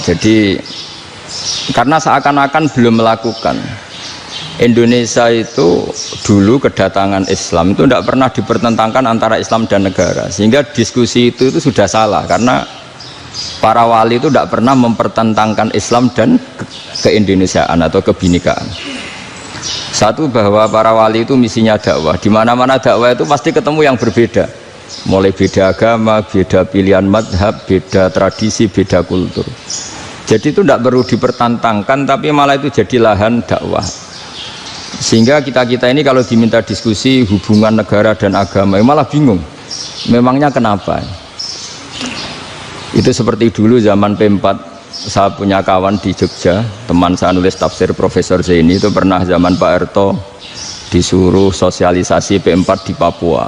Jadi karena seakan-akan belum melakukan. Indonesia itu dulu kedatangan Islam itu tidak pernah dipertentangkan antara Islam dan negara, sehingga diskusi itu sudah salah karena para wali itu tidak pernah mempertentangkan Islam dan keindonesiaan atau kebinekaan. Satu, bahwa para wali itu misinya dakwah, di mana-mana dakwah itu pasti ketemu yang berbeda, mulai beda agama, beda pilihan madhab, beda tradisi, beda kultur. Jadi itu tidak perlu dipertentangkan, tapi malah itu jadi lahan dakwah. Sehingga kita ini kalau diminta diskusi hubungan negara dan agama malah bingung, memangnya kenapa? Itu seperti dulu zaman P4, saya punya kawan di Jogja, teman saya nulis tafsir Profesor Zaini, itu pernah zaman Pak Harto disuruh sosialisasi P4 di Papua.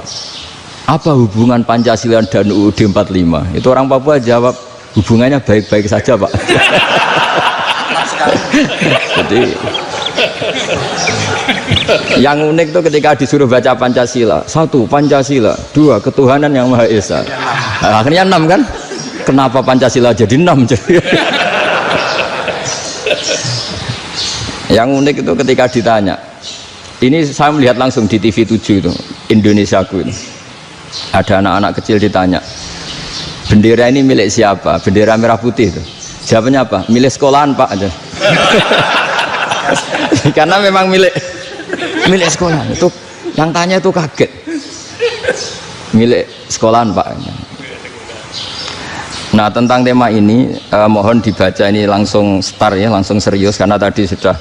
Apa hubungan Pancasila dan UUD 45? Itu orang Papua jawab, hubungannya baik-baik saja Pak. Jadi yang unik itu ketika disuruh baca Pancasila, 1 Pancasila, 2 ketuhanan yang Maha Esa. Nah, akhirnya 6 kan? Kenapa Pancasila jadi 6? Yang unik itu ketika ditanya, ini saya melihat langsung di TV 7 itu, Indonesiaku itu, ada anak-anak kecil ditanya, bendera ini milik siapa? Bendera merah putih itu. Jawabannya apa? Milik sekolahan Pak aja. Karena memang milik sekolahan. Itu yang tanya itu kaget. Milik sekolahan Pak. Nah, tentang tema ini mohon dibaca ini langsung start ya, langsung serius, karena tadi sudah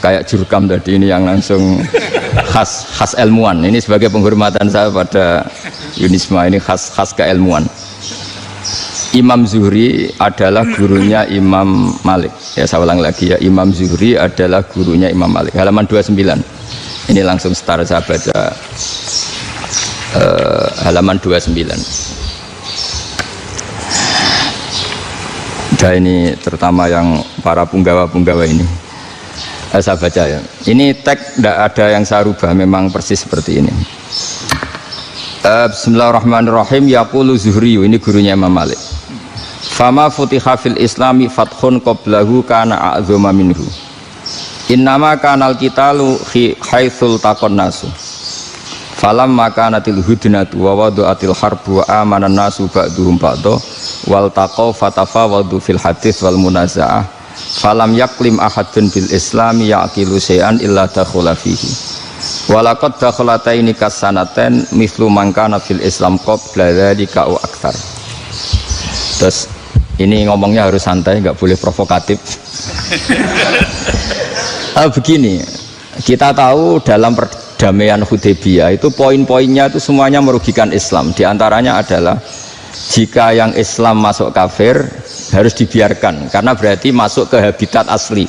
kayak jurkam tadi, ini yang langsung khas ilmuwan. Ini sebagai penghormatan saya pada Yunisma, ini khas keilmuan. Imam Zuhri adalah gurunya Imam Malik. Ya, saya ulang lagi ya, Imam Zuhri adalah gurunya Imam Malik. Halaman 29. Ini langsung start saya baca halaman 29. Dan ini terutama yang para punggawa-punggawa ini. Saya baca ya. Ini teks tidak ada yang saya rubah, memang persis seperti ini. Bismillahirrahmanirrahim. Yaqulu Zuhri, ini gurunya Imam Malik. Fama futiha fil islami fathun qablahu kana a'zama minhu. Innama kanal qitalu haitsul taqon nasu. Falam makanatil hudnatu wa wadu'atil harbu wa amanan nasu ba'duhum ba'du wal taqaw fatafawadu fil hadits wal munaza'ah. Falam yaklim ahadun bil islami yaqilu syai'an illa dakhula fihi. Walaqad dakhalataini kasanaten mithlu man kana fil islam qabla dzalika wa aktsar. Terus ini ngomongnya harus santai, nggak boleh provokatif. Begini, kita tahu dalam perdamaian Hudaybiyah itu poin-poinnya itu semuanya merugikan Islam. Di antaranya adalah jika yang Islam masuk kafir harus dibiarkan, karena berarti masuk ke habitat asli.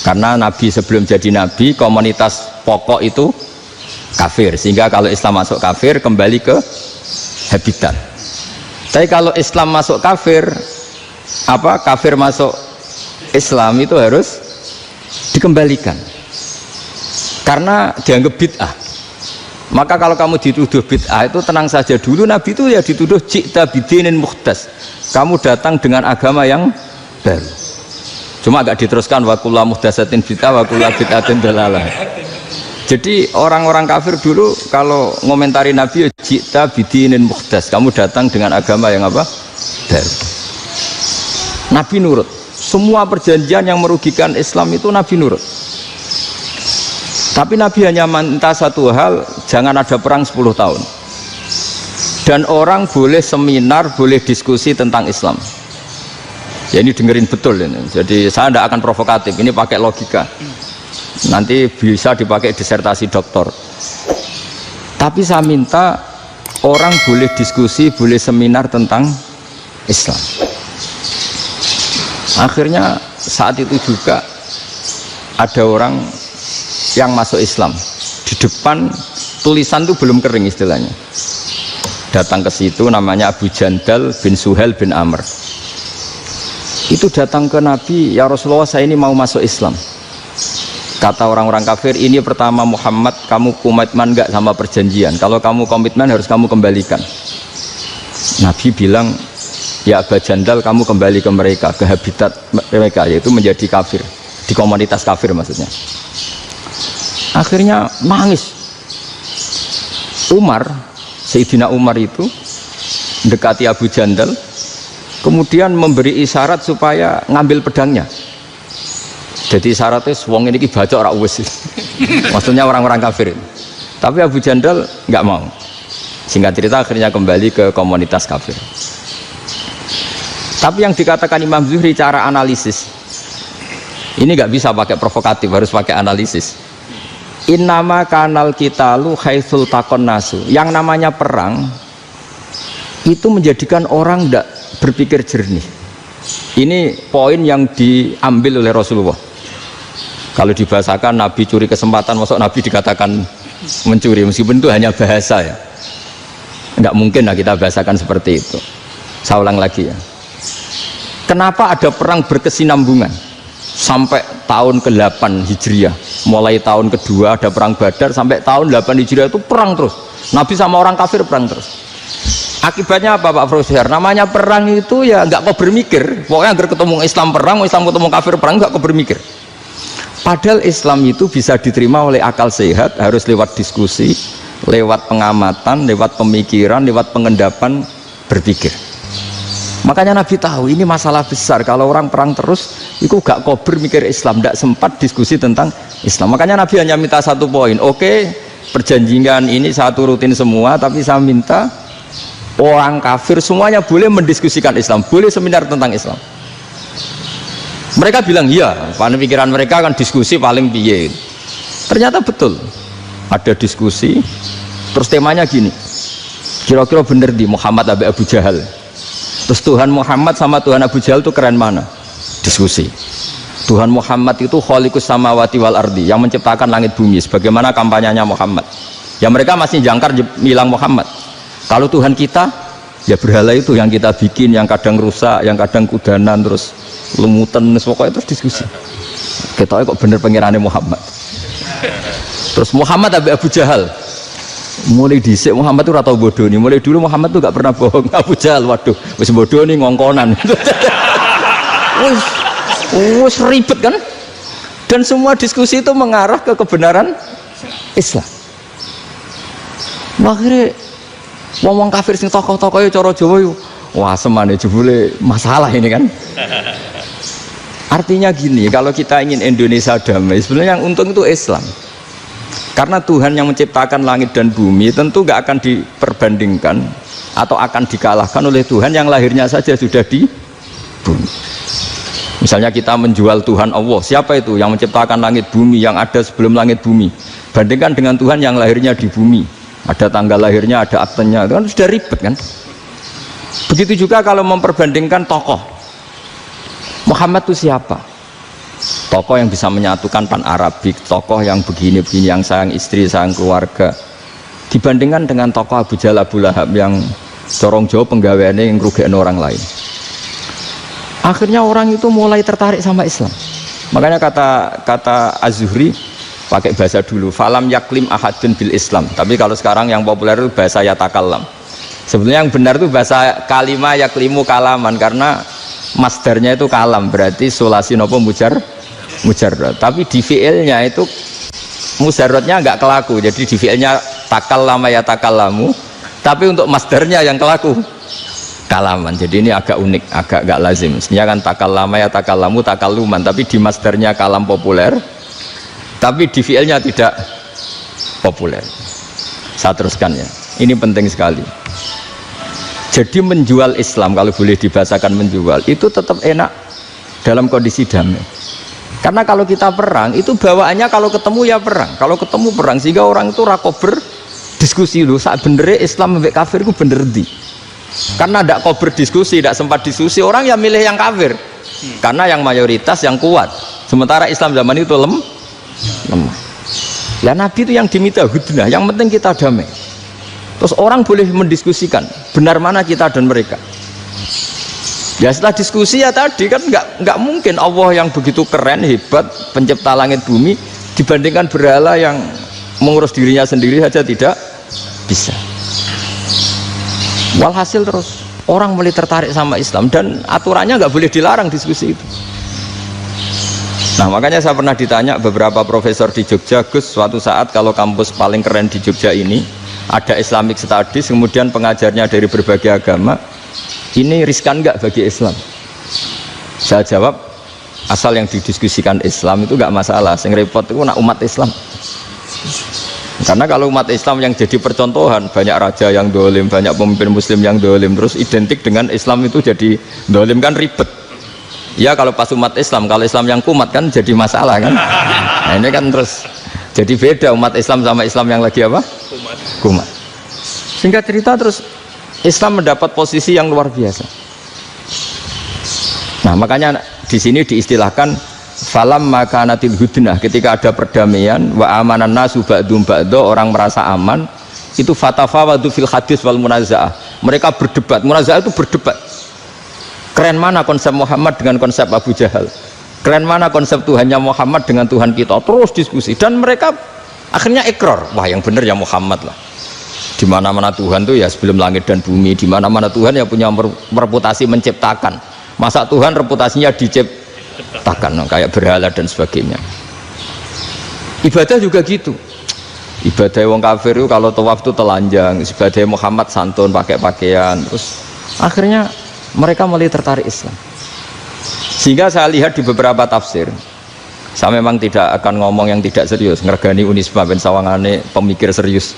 Karena Nabi sebelum jadi Nabi, komunitas pokok itu kafir, sehingga kalau Islam masuk kafir kembali ke habitat. Tapi kalau Islam masuk kafir, kafir masuk Islam itu harus dikembalikan karena dianggap bid'ah. Maka kalau kamu dituduh bid'ah itu tenang saja dulu, Nabi itu ya dituduh ji'ta bidinin muhdas, kamu datang dengan agama yang baru. Cuma agak diteruskan wa kullu muhdasatin bid'ah wa kullu bid'atin dalalah. Jadi orang-orang kafir dulu kalau ngomentari Nabi, ji'ta bidinin muhdas, kamu datang dengan agama yang baru. Nabi nurut. Semua perjanjian yang merugikan Islam itu Nabi nurut. Tapi Nabi hanya minta satu hal, jangan ada perang 10 tahun. Dan orang boleh seminar, boleh diskusi tentang Islam. Ya, ini dengerin betul ini. Jadi saya tidak akan provokatif, ini pakai logika. Nanti bisa dipakai disertasi doktor. Tapi saya minta orang boleh diskusi, boleh seminar tentang Islam. Akhirnya saat itu juga ada orang yang masuk Islam. Di depan tulisan itu belum kering istilahnya. Datang ke situ, namanya Abu Jandal bin Suhail bin Amr. Itu datang ke Nabi, ya Rasulullah, saya ini mau masuk Islam. Kata orang-orang kafir, ini pertama Muhammad, kamu komitmen enggak sama perjanjian? Kalau kamu komitmen harus kamu kembalikan. Nabi bilang, ya Aba Jandal kamu kembali ke mereka, ke habitat mereka, yaitu menjadi kafir, di komunitas kafir maksudnya. Akhirnya nangis. Sayyidina Umar itu mendekati Abu Jandal, kemudian memberi isyarat supaya ngambil pedangnya. Jadi isyaratnya wong ini baca ora wis. Maksudnya orang-orang kafir. Tapi Abu Jandal nggak mau. Singkat cerita akhirnya kembali ke komunitas kafir. Tapi yang dikatakan Imam Zuhri cara analisis ini nggak bisa pakai provokatif, harus pakai analisis. Innama kanal qitalu haitsul taqon nasu. Yang namanya perang itu menjadikan orang tidak berpikir jernih. Ini poin yang diambil oleh Rasulullah. Kalau dibahasakan Nabi curi kesempatan, masuk Nabi dikatakan mencuri, meskipun itu hanya bahasa ya. Tidak mungkin lah kita bahasakan seperti itu. Saya ulang lagi ya. Kenapa ada perang berkesinambungan sampai tahun ke-8 Hijriah? Mulai tahun kedua ada perang Badar sampai tahun 8 Hijriah itu perang terus. Nabi sama orang kafir perang terus. Akibatnya apa Pak Profesor? Namanya perang itu ya nggak kau bermikir. Pokoknya agar ketemu Islam perang, Islam ketemu kafir perang, nggak kau bermikir. Padahal Islam itu bisa diterima oleh akal sehat, harus lewat diskusi, lewat pengamatan, lewat pemikiran, lewat pengendapan berpikir. Makanya Nabi tahu ini masalah besar. Kalau orang perang terus, itu gak kober mikir Islam, tidak sempat diskusi tentang Islam. Makanya Nabi hanya minta satu poin. Oke, perjanjian ini satu rutin semua, tapi saya minta orang kafir semuanya boleh mendiskusikan Islam, boleh seminar tentang Islam. Mereka bilang iya, pada pikiran mereka kan diskusi paling piye. Ternyata betul, ada diskusi. Terus temanya gini, kira-kira bener di Muhammad Abi Abu Jahal. Terus Tuhan Muhammad sama Tuhan Abu Jahal itu keren mana? Diskusi. Tuhan Muhammad itu khaliqus samawati wal ardi, yang menciptakan langit bumi. Sebagaimana kampanyenya Muhammad. Ya mereka masih jangkar bilang Muhammad. Kalau Tuhan kita, ya berhala itu yang kita bikin, yang kadang rusak, yang kadang kudanan, terus lumutan, pokoknya terus diskusi. Kita kok bener pengirannya Muhammad. Terus Muhammad Abu Jahal, mulai dhisik Muhammad itu ratau bodoh nih. Mulai dulu Muhammad tuh gak pernah bohong. Abu Jahal, waduh, wis bodoh nih ngongkonan. Wis ribet kan? Dan semua diskusi itu mengarah ke kebenaran Islam. Akhirnya ngomong kafir sing tokoh-tokoh cara Jawa yo, wah semane jebule masalah ini kan. Artinya gini, kalau kita ingin Indonesia damai, sebenarnya yang untung itu Islam. Karena Tuhan yang menciptakan langit dan bumi tentu gak akan diperbandingkan atau akan dikalahkan oleh Tuhan yang lahirnya saja sudah di bumi. Misalnya kita menjual Tuhan Allah, siapa itu yang menciptakan langit bumi, yang ada sebelum langit bumi, bandingkan dengan Tuhan yang lahirnya di bumi, ada tanggal lahirnya, ada aktenya, itu kan sudah ribet kan. Begitu juga kalau memperbandingkan tokoh, Muhammad itu siapa? Tokoh yang bisa menyatukan pan Arabik, tokoh yang begini-begini, yang sayang istri, sayang keluarga, dibandingkan dengan tokoh Abu Jahal, Abu Lahab yang corong jauh penggaweannya yang ngerugikan orang lain. Akhirnya orang itu mulai tertarik sama Islam. Makanya kata Az-Zuhri pakai bahasa dulu, falam yaklim ahadun bil Islam. Tapi kalau sekarang yang populer itu bahasa yatakallam. Sebenarnya yang benar itu bahasa kalimah yaklimu kalaman, karena masdarnya itu kalam, berarti sulasi nopo mujarrad. Tapi di fiilnya itu mujarradnya enggak kelaku, jadi di fiilnya takallama ya takallamu, tapi untuk masdarnya yang kelaku kalaman. Jadi ini agak unik, agak enggak lazim. Mestinya kan takallama ya takallamu takalluman, tapi di masdarnya kalam populer, tapi di fiilnya tidak populer. Saya teruskan ya, ini penting sekali. Jadi menjual Islam, kalau boleh dibahasakan menjual, itu tetap enak dalam kondisi damai. Karena kalau kita perang, itu bawaannya kalau ketemu ya perang. Kalau ketemu perang, sehingga orang itu rakober diskusi dulu. Saat benernya Islam sampai kafir itu bener di. Karena tidak kober diskusi, tidak sempat diskusi, orang yang milih yang kafir. Karena yang mayoritas yang kuat. Sementara Islam zaman itu lemah. Ya Nabi itu yang diminta hudnah, yang penting kita damai. Terus orang boleh mendiskusikan benar mana kita dan mereka. Ya setelah diskusi ya tadi kan nggak mungkin Allah yang begitu keren hebat pencipta langit bumi dibandingkan berhala yang mengurus dirinya sendiri saja tidak bisa. Walhasil terus Orang mulai tertarik sama Islam dan aturannya nggak boleh dilarang diskusi itu. Nah makanya saya pernah ditanya beberapa profesor di Jogja, Gus, suatu saat kalau kampus paling keren di Jogja ini ada Islamic Studies, kemudian pengajarnya dari berbagai agama, ini riskan nggak bagi Islam? Saya jawab, asal yang didiskusikan Islam itu nggak masalah, yang repot itu nak umat Islam. Karena kalau umat Islam yang jadi percontohan, banyak raja yang dolim, banyak pemimpin muslim yang dolim, terus identik dengan Islam itu jadi dolim, kan ribet. Ya kalau pas umat Islam, kalau Islam yang kumat kan jadi masalah kan. Nah ini kan terus jadi beda umat Islam sama Islam yang lagi apa? Kumat. Singkat cerita terus Islam mendapat posisi yang luar biasa. Nah makanya di sini diistilahkan falam makanatil hudnah, ketika ada perdamaian wa amanan nasu ba'dum ba'do, orang merasa aman, itu fatafawadu fil hadis wal munazaah, mereka berdebat. Munazaah itu berdebat, keren mana konsep Muhammad dengan konsep Abu Jahal, keren mana konsep Tuhannya Muhammad dengan Tuhan kita, terus diskusi. Dan mereka akhirnya ikrar, wah yang benar ya Muhammad lah, di mana-mana Tuhan tuh ya sebelum langit dan bumi, di mana-mana Tuhan ya punya reputasi menciptakan, masa Tuhan reputasinya diciptakan kayak berhala dan sebagainya. Ibadah juga gitu, ibadah wong kafir itu kalau tawaf itu telanjang, ibadah Muhammad santun pakai pakaian, terus akhirnya mereka mulai tertarik Islam. Sehingga saya lihat di beberapa tafsir, saya memang tidak akan ngomong yang tidak serius, ngergani Unisba ben sawangane pemikir serius.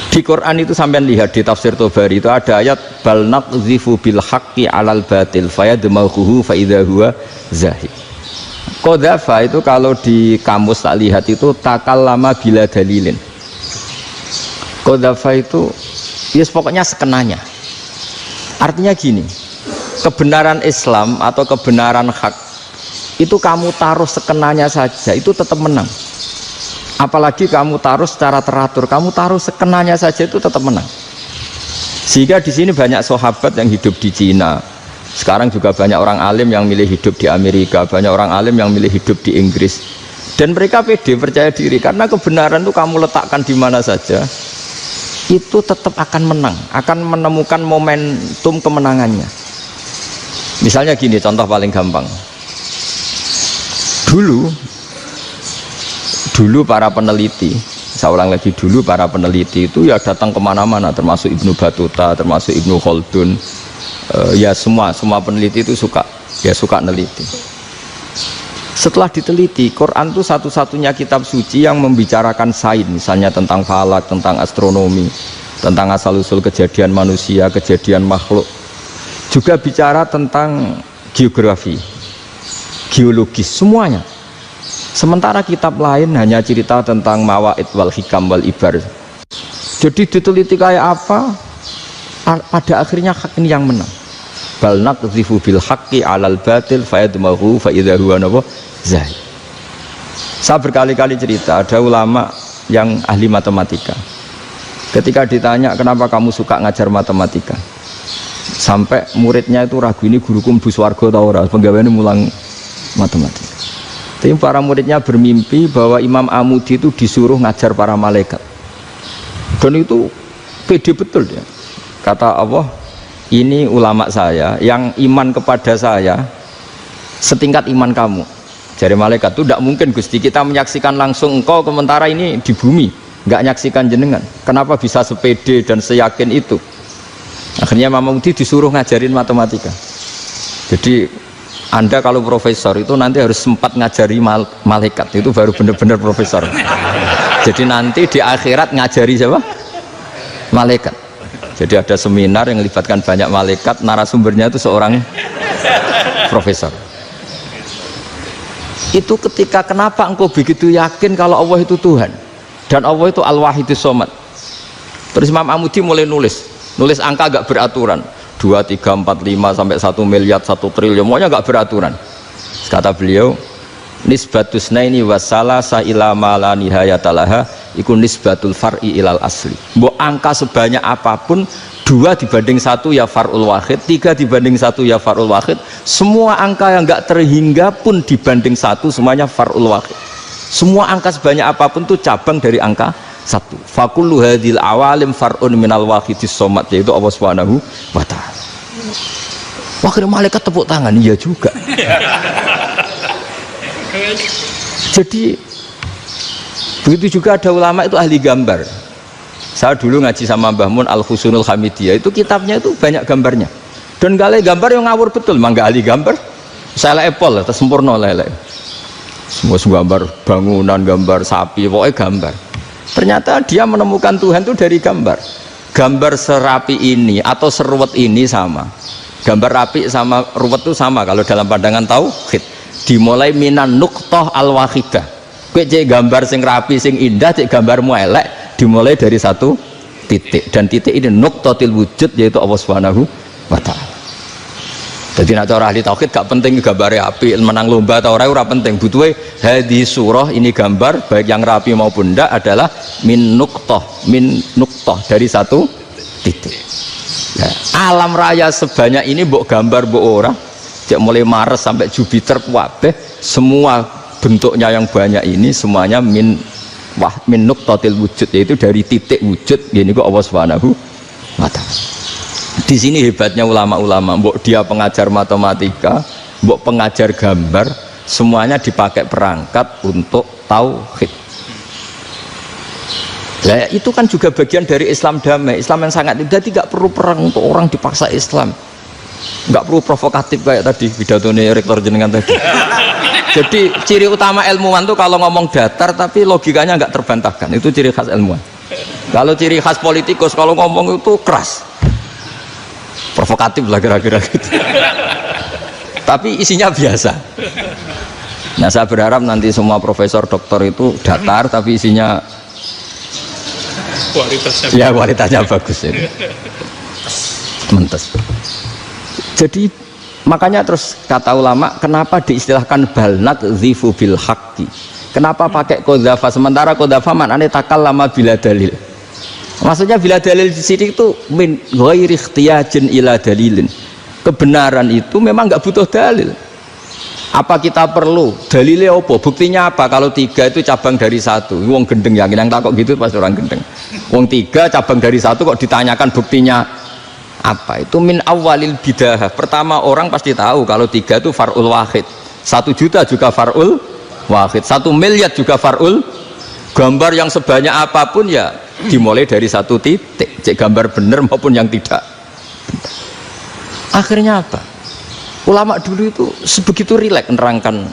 Di Quran itu sampai lihat di tafsir Tobari itu ada ayat bal naqzifu bil haqqi 'alal batil fayadmaghuhu fa idza huwa zahid. Qadzafa itu kalau di kamus tak lihat itu takallama bila dalilin. Qadzafa itu yes pokoknya sekenanya. Artinya gini, kebenaran Islam atau kebenaran hak itu kamu taruh sekenanya saja itu tetap menang. Apalagi kamu taruh secara teratur, kamu taruh sekenanya saja itu tetap menang. Sehingga di sini banyak sahabat yang hidup di Cina. Sekarang juga banyak orang alim yang milih hidup di Amerika, banyak orang alim yang milih hidup di Inggris. Dan mereka pede, percaya diri, karena kebenaran itu kamu letakkan di mana saja, itu tetap akan menang, akan menemukan momentum kemenangannya. Misalnya gini, contoh paling gampang. Dulu para peneliti, saya ulang lagi, dulu para peneliti itu ya datang kemana-mana, termasuk Ibnu Battuta, termasuk Ibnu Khaldun, ya semua peneliti itu suka neliti. Setelah diteliti, Quran itu satu-satunya kitab suci yang membicarakan sains, misalnya tentang falak, tentang astronomi, tentang asal-usul kejadian manusia, kejadian makhluk, juga bicara tentang geografi, geologis, semuanya. Sementara kitab lain hanya cerita tentang mawaid wal hikam wal ibar. Jadi diteliti kayak apa, pada akhirnya hak ini yang menang. Bal naqdhifu bil haqqi 'alal batil fayadmaghu fa idza huwa zahid. Saya berkali-kali cerita, ada ulama yang ahli matematika. Ketika ditanya kenapa kamu suka ngajar matematika, sampai muridnya itu ragu, ini guruku mlebu swarga ta ora, penggaweane mulang matematika. Tapi para muridnya bermimpi bahwa Imam Amudi itu disuruh ngajar para malaikat, dan itu pede betul dia. Kata Allah, ini ulama saya yang iman kepada saya setingkat iman kamu. Jadi malaikat itu tidak mungkin Gusti, kita menyaksikan langsung engkau, sementara ini di bumi nggak nyaksikan jenengan, kenapa bisa sepede dan seyakin itu? Akhirnya Imam Amudi disuruh ngajarin matematika. Jadi Anda kalau profesor itu nanti harus sempat ngajari malaikat, itu baru benar-benar profesor. Jadi nanti di akhirat ngajari siapa? Malaikat. Jadi ada seminar yang melibatkan banyak malaikat, narasumbernya itu seorang profesor. Itu ketika kenapa engkau begitu yakin kalau Allah itu Tuhan dan Allah itu Al-Wahidus Shomad. Terus Imam Amudi mulai nulis angka agak beraturan, 2, 3, 4, 5 sampai 1 miliar, 1 triliun, semuanya enggak beraturan. Kata beliau, nisbatus naini wasalasa ila ma la nihayatalaha iku nisbatul far'i ilal asli. Mbok angka sebanyak apapun, 2 dibanding 1 ya far'ul wahid, 3 dibanding 1 ya far'ul wahid. Semua angka yang enggak terhingga pun dibanding 1 semuanya far'ul wahid. Semua angka sebanyak apapun itu cabang dari angka satu. Fakullu hadhil awalim far'un minal wahidis somad, yaitu Allah Subhanahu wa ta'ala. Akhirnya malaikat tepuk tangan, iya juga. Jadi begitu juga ada ulama itu ahli gambar. Saya dulu ngaji sama Mbah Mun Al-Husunul Hamidiyah, itu kitabnya itu banyak gambarnya. Dan kali gambar yang ngawur betul, mangga ahli gambar. Saya lepol, terus sempurna lele. Semua gambar bangunan, gambar sapi, pokoknya gambar. Ternyata dia menemukan Tuhan itu dari gambar. Gambar serapi ini atau seruwet ini sama. Gambar rapi sama ruwet itu sama kalau dalam pandangan tauhid. Dimulai minan nuqtah al-wahidah. Kowe cek gambar sing rapi, sing indah, cek gambarmu elek. Dimulai dari satu titik, dan titik ini nuqtatil wujud, yaitu Allah Subhanahu wa ta'ala. Jadi nak cara ahli tauhid gak penting gambarnya api, menang lomba atau ora penting. Butuhe hadis surah ini gambar baik yang rapi maupun ndak adalah min nuqtah dari satu titik. Nah, alam raya sebanyak ini mbok gambar mbok ora, cek mulai Mars sampai Jupiter kabeh semua bentuknya yang banyak ini semuanya min nuqtatil wujud, yaitu dari titik wujud. Gini kok Allah Subhanahu wa ta'ala. Di sini hebatnya ulama-ulama, mbok dia pengajar matematika, mbok pengajar gambar, semuanya dipakai perangkat untuk tauhid. Nah, itu kan juga bagian dari Islam damai, Islam yang sangat, jadi tidak perlu perang untuk orang dipaksa Islam, nggak perlu provokatif kayak tadi pidatonya rektor jenengan tadi. Jadi ciri utama ilmuwan tuh kalau ngomong datar tapi logikanya nggak terbantahkan, itu ciri khas ilmuwan. Kalau ciri khas politikus kalau ngomong itu keras, provokatif lah kira-kira gitu. Tapi isinya biasa. Nah, saya berharap nanti semua profesor doktor itu datar tapi isinya kualitasnya bagus ini. Mentes. Jadi makanya terus kata ulama, kenapa diistilahkan balnat zifu bil haqqi? Kenapa pakai qadzafa sementara qadzafa maknanya takallama bila dalil? Maksudnya bila dalil di sini itu min ghairi ikhtiyajin ila dalilin. Kebenaran itu memang nggak butuh dalil. Apa kita perlu dalilnya apa? Buktinya apa? Kalau tiga itu cabang dari satu. Wong gendeng yang takut gitu pasti orang gendeng. Wong tiga cabang dari satu kok ditanyakan buktinya apa? Itu min awalil bidah. Pertama orang pasti tahu kalau tiga itu far'ul wahid. 1 juta juga far'ul wahid. 1 miliar juga far'ul. Gambar yang sebanyak apapun ya dimulai dari satu titik. Cek gambar benar maupun yang tidak. Akhirnya apa? Ulama dulu itu sebegitu rileks nerangkan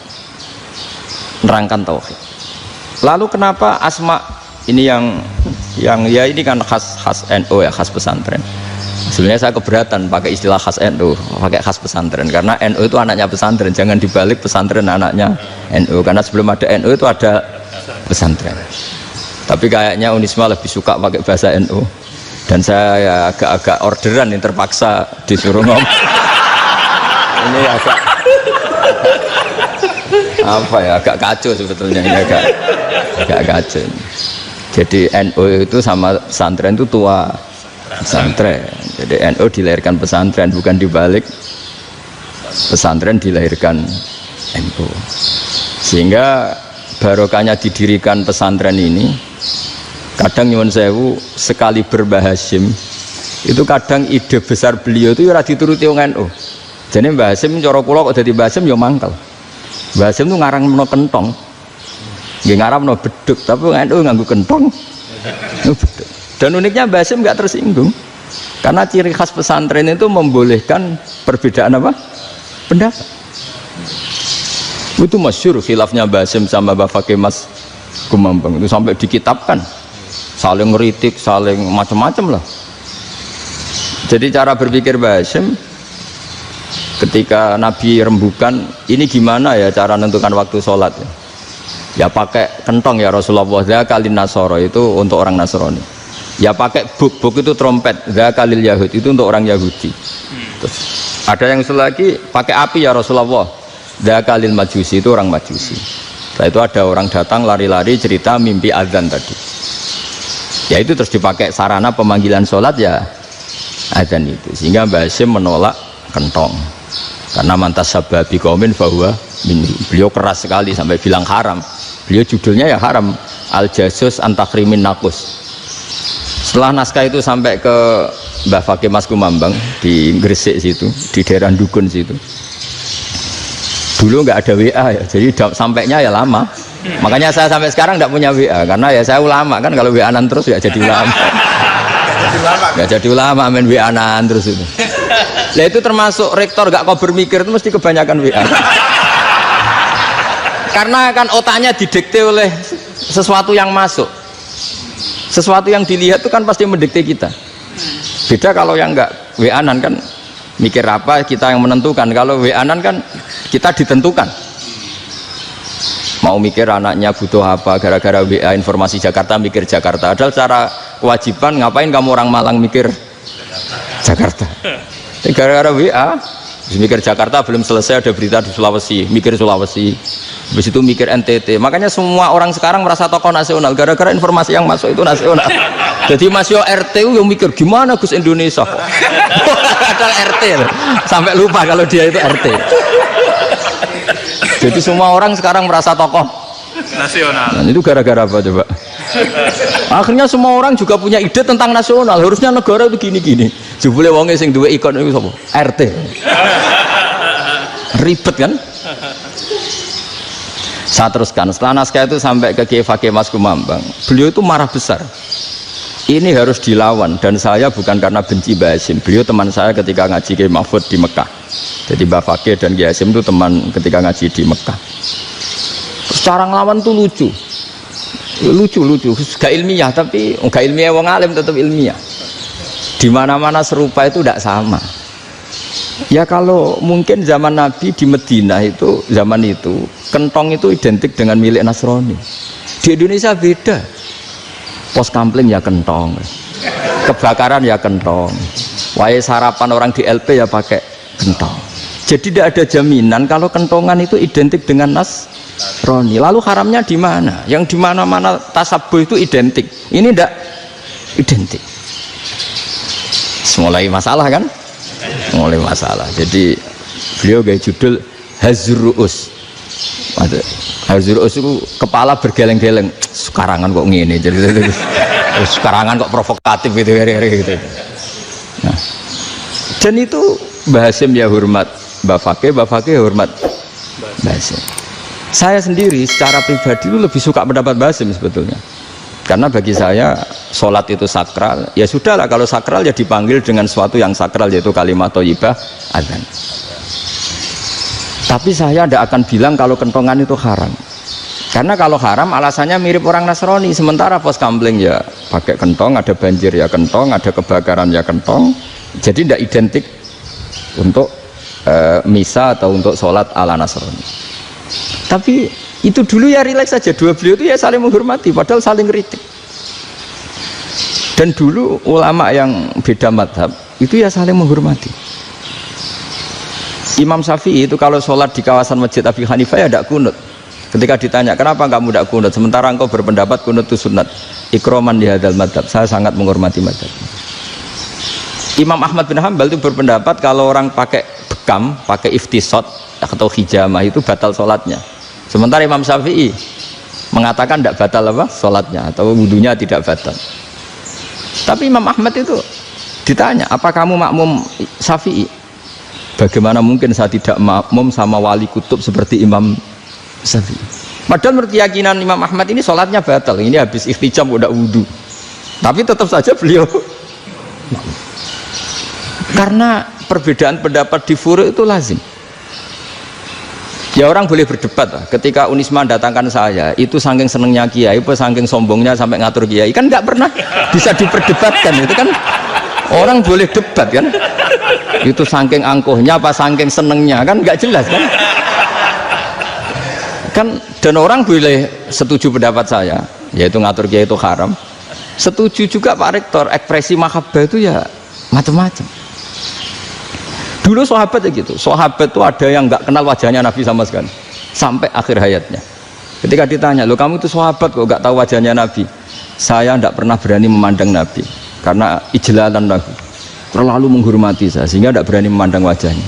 tauhid. Lalu kenapa asma ini yang ya ini kan khas NU ya, khas pesantren. Sebenarnya saya keberatan pakai istilah khas NU, pakai khas pesantren karena NU itu anaknya pesantren, jangan dibalik pesantren anaknya NU, karena sebelum ada NU itu ada pesantren. Tapi kayaknya Unisma lebih suka pakai bahasa NU dan saya ya agak orderan yang terpaksa disuruh ngomong. Ini agak apa ya, agak kacau sebetulnya ini, agak kacau. Jadi NU itu sama pesantren itu tua pesantren. Jadi NU dilahirkan pesantren, bukan dibalik pesantren dilahirkan NU. Sehingga barokahnya didirikan pesantren ini, kadang nyuwun sewu sekali Mbah Hasyim itu kadang ide besar beliau itu ora dituruti wong NU. Jadi Mbah Hasyim cara kula kok dadi Mbah Hasyim ya mangkel. Mbah Hasyim itu ngarang meno kentong. Nggih ngarang meno beduk, tapi NU nganggo kentong. Beduk. Dan uniknya Mbah Hasyim enggak tersinggung. Karena ciri khas pesantren itu membolehkan perbedaan apa? Pendapat. Itu masyhur khilafnya Mbah Hasyim sama Mbah Fakih Mas Kumambang itu sampai dikitabkan. Saling ngeritik, saling macam-macam lah. Jadi cara berpikir Mbah Hasyim ketika Nabi rembukan, ini gimana ya cara menentukan waktu sholat ya? Ya pakai kentong ya Rasulullah, zakalin nasoro itu untuk orang Nasrani. Ya pakai buk itu trompet, zakalil Yahud itu untuk orang Yahudi. Terus ada yang usul lagi pakai api ya Rasulullah, zakalil Majusi itu orang Majusi. Setelah itu ada orang datang lari-lari cerita mimpi azan tadi. Ya itu terus dipakai sarana pemanggilan sholat ya azan itu. Sehingga Mbah Hasyim menolak kentong. Karena mantas sababi qaumin fahuwa minhum. Beliau keras sekali sampai bilang haram. Beliau judulnya ya haram. Al-Jasus Antakrimin Nakus. Setelah naskah itu sampai ke Mbah Fakih Mas Kumambang di Gresik situ, di daerah Dukun situ. Dulu nggak ada WA ya, jadi sampainya ya lama. Makanya saya sampai sekarang nggak punya WA, karena ya saya ulama kan, kalau WA-an terus ya jadi ulama. Nggak jadi ulama, main WA-an terus itu. Nah itu termasuk rektor gak kober mikir itu mesti kebanyakan WA. Karena kan otaknya didikte oleh sesuatu yang masuk, sesuatu yang dilihat itu kan pasti mendikte kita. Beda kalau yang enggak WA-an kan mikir apa kita yang menentukan. Kalau WA-an kan kita ditentukan. Mau mikir anaknya butuh apa, gara-gara WA informasi Jakarta mikir Jakarta. Padahal secara kewajiban ngapain kamu orang Malang mikir Jakarta? Gara-gara WA mikir Jakarta belum selesai ada berita di Sulawesi, mikir Sulawesi. Habis itu mikir NTT. Makanya semua orang sekarang merasa tokoh nasional gara-gara informasi yang masuk itu nasional. Jadi Masio RT yang mikir gimana Gus Indonesia. Padahal RT loh. Sampai lupa kalau dia itu RT. Jadi semua orang sekarang merasa tokoh nasional. Nah, itu gara-gara apa coba? Akhirnya semua orang juga punya ide tentang nasional. Harusnya negara itu gini-gini. Jebule wonge sing duwe ikon itu sapa? RT. Ribet kan? Saya teruskan. Setelah naskah itu sampai ke Kiai Fakih Mas Kumambang, beliau itu marah besar. Ini harus dilawan, dan saya bukan karena benci Mbah Hasyim. Beliau teman saya ketika ngaji Kiai Mahfud di Mekah. Jadi Mbah Fakih dan Kiai Hasyim itu teman ketika ngaji di Mekah. Secara ngelawan tuh lucu, gak ilmiah, tapi gak ilmiah wong alim tetap ilmiah. Di mana-mana serupa itu tidak sama. Ya kalau mungkin zaman Nabi di Medina itu, zaman itu kentong itu identik dengan milik Nasrani. Di Indonesia beda. Pos kampling ya kentong, kebakaran ya kentong, wae sarapan orang di LP ya pakai kentong. Jadi tidak ada jaminan kalau kentongan itu identik dengan Nasrani. Lalu haramnya di mana? Yang di mana-mana tasabuh itu identik. Ini tidak identik. Mulai masalah kan? Mulai masalah. Jadi beliau gaya judul Hazruus. Hazruus itu kepala bergeleng-geleng. Sekarangan kok ngene. Jadi sekarangan kok provokatif gitu. Nah, dan itu Mbah Hasyim ya hormat Mbah Fakih hormat Mbah Hasyim. Saya sendiri secara pribadi itu lebih suka pendapat Mbah Hasyim sebetulnya. Karena bagi saya sholat itu sakral, ya sudahlah kalau sakral ya dipanggil dengan sesuatu yang sakral yaitu kalimat thayyibah adzan. Tapi saya tidak akan bilang kalau kentongan itu haram. Karena kalau haram alasannya mirip orang Nasrani, sementara pos kampling ya pakai kentong, ada banjir ya kentong, ada kebakaran ya kentong. Jadi tidak identik untuk misa atau untuk sholat ala Nasrani. Tapi itu dulu ya rileks saja, dua beliau itu ya saling menghormati padahal saling kritik. Dan dulu ulama yang beda madhab itu ya saling menghormati. Imam Syafi'i itu kalau sholat di kawasan Masjid Abi Hanifah ya tidak kunut. Ketika ditanya kenapa kamu tidak kunut sementara engkau berpendapat kunut itu sunat, ikroman di hadal madhab, saya sangat menghormati madhab. Imam Ahmad bin Hanbal itu berpendapat kalau orang pakai bekam, pakai iftisot atau hijamah itu batal sholatnya. Sementara Imam Syafi'i mengatakan tidak batal apa sholatnya atau wudunya tidak batal. Tapi Imam Ahmad itu ditanya, apa kamu makmum Syafi'i? Bagaimana mungkin saya tidak makmum sama wali kutub seperti Imam Syafi'i? Padahal menurut keyakinan Imam Ahmad ini sholatnya batal. Ini habis ikhtijam udah wudu. Tapi tetap saja beliau karena perbedaan pendapat di furu' itu lazim. Ya orang boleh berdebat lah. Ketika Unisma datangkan saya, itu saking senengnya kiai, saking sombongnya sampai ngatur kiai, kan nggak pernah bisa diperdebatkan. Itu kan orang boleh debat kan? Itu saking angkuhnya apa saking senengnya kan nggak jelas kan? Kan dan orang boleh setuju pendapat saya, yaitu ngatur kiai itu haram. Setuju juga Pak Rektor, ekspresi mahabbah itu ya macam-macam. Dulu sahabat ya gitu, sahabat itu ada yang nggak kenal wajahnya Nabi sama sekali sampai akhir hayatnya. Ketika ditanya, lo kamu itu sahabat kok nggak tahu wajahnya Nabi? Saya tidak pernah berani memandang Nabi karena ijlalan Nabi, terlalu menghormati saya sehingga tidak berani memandang wajahnya.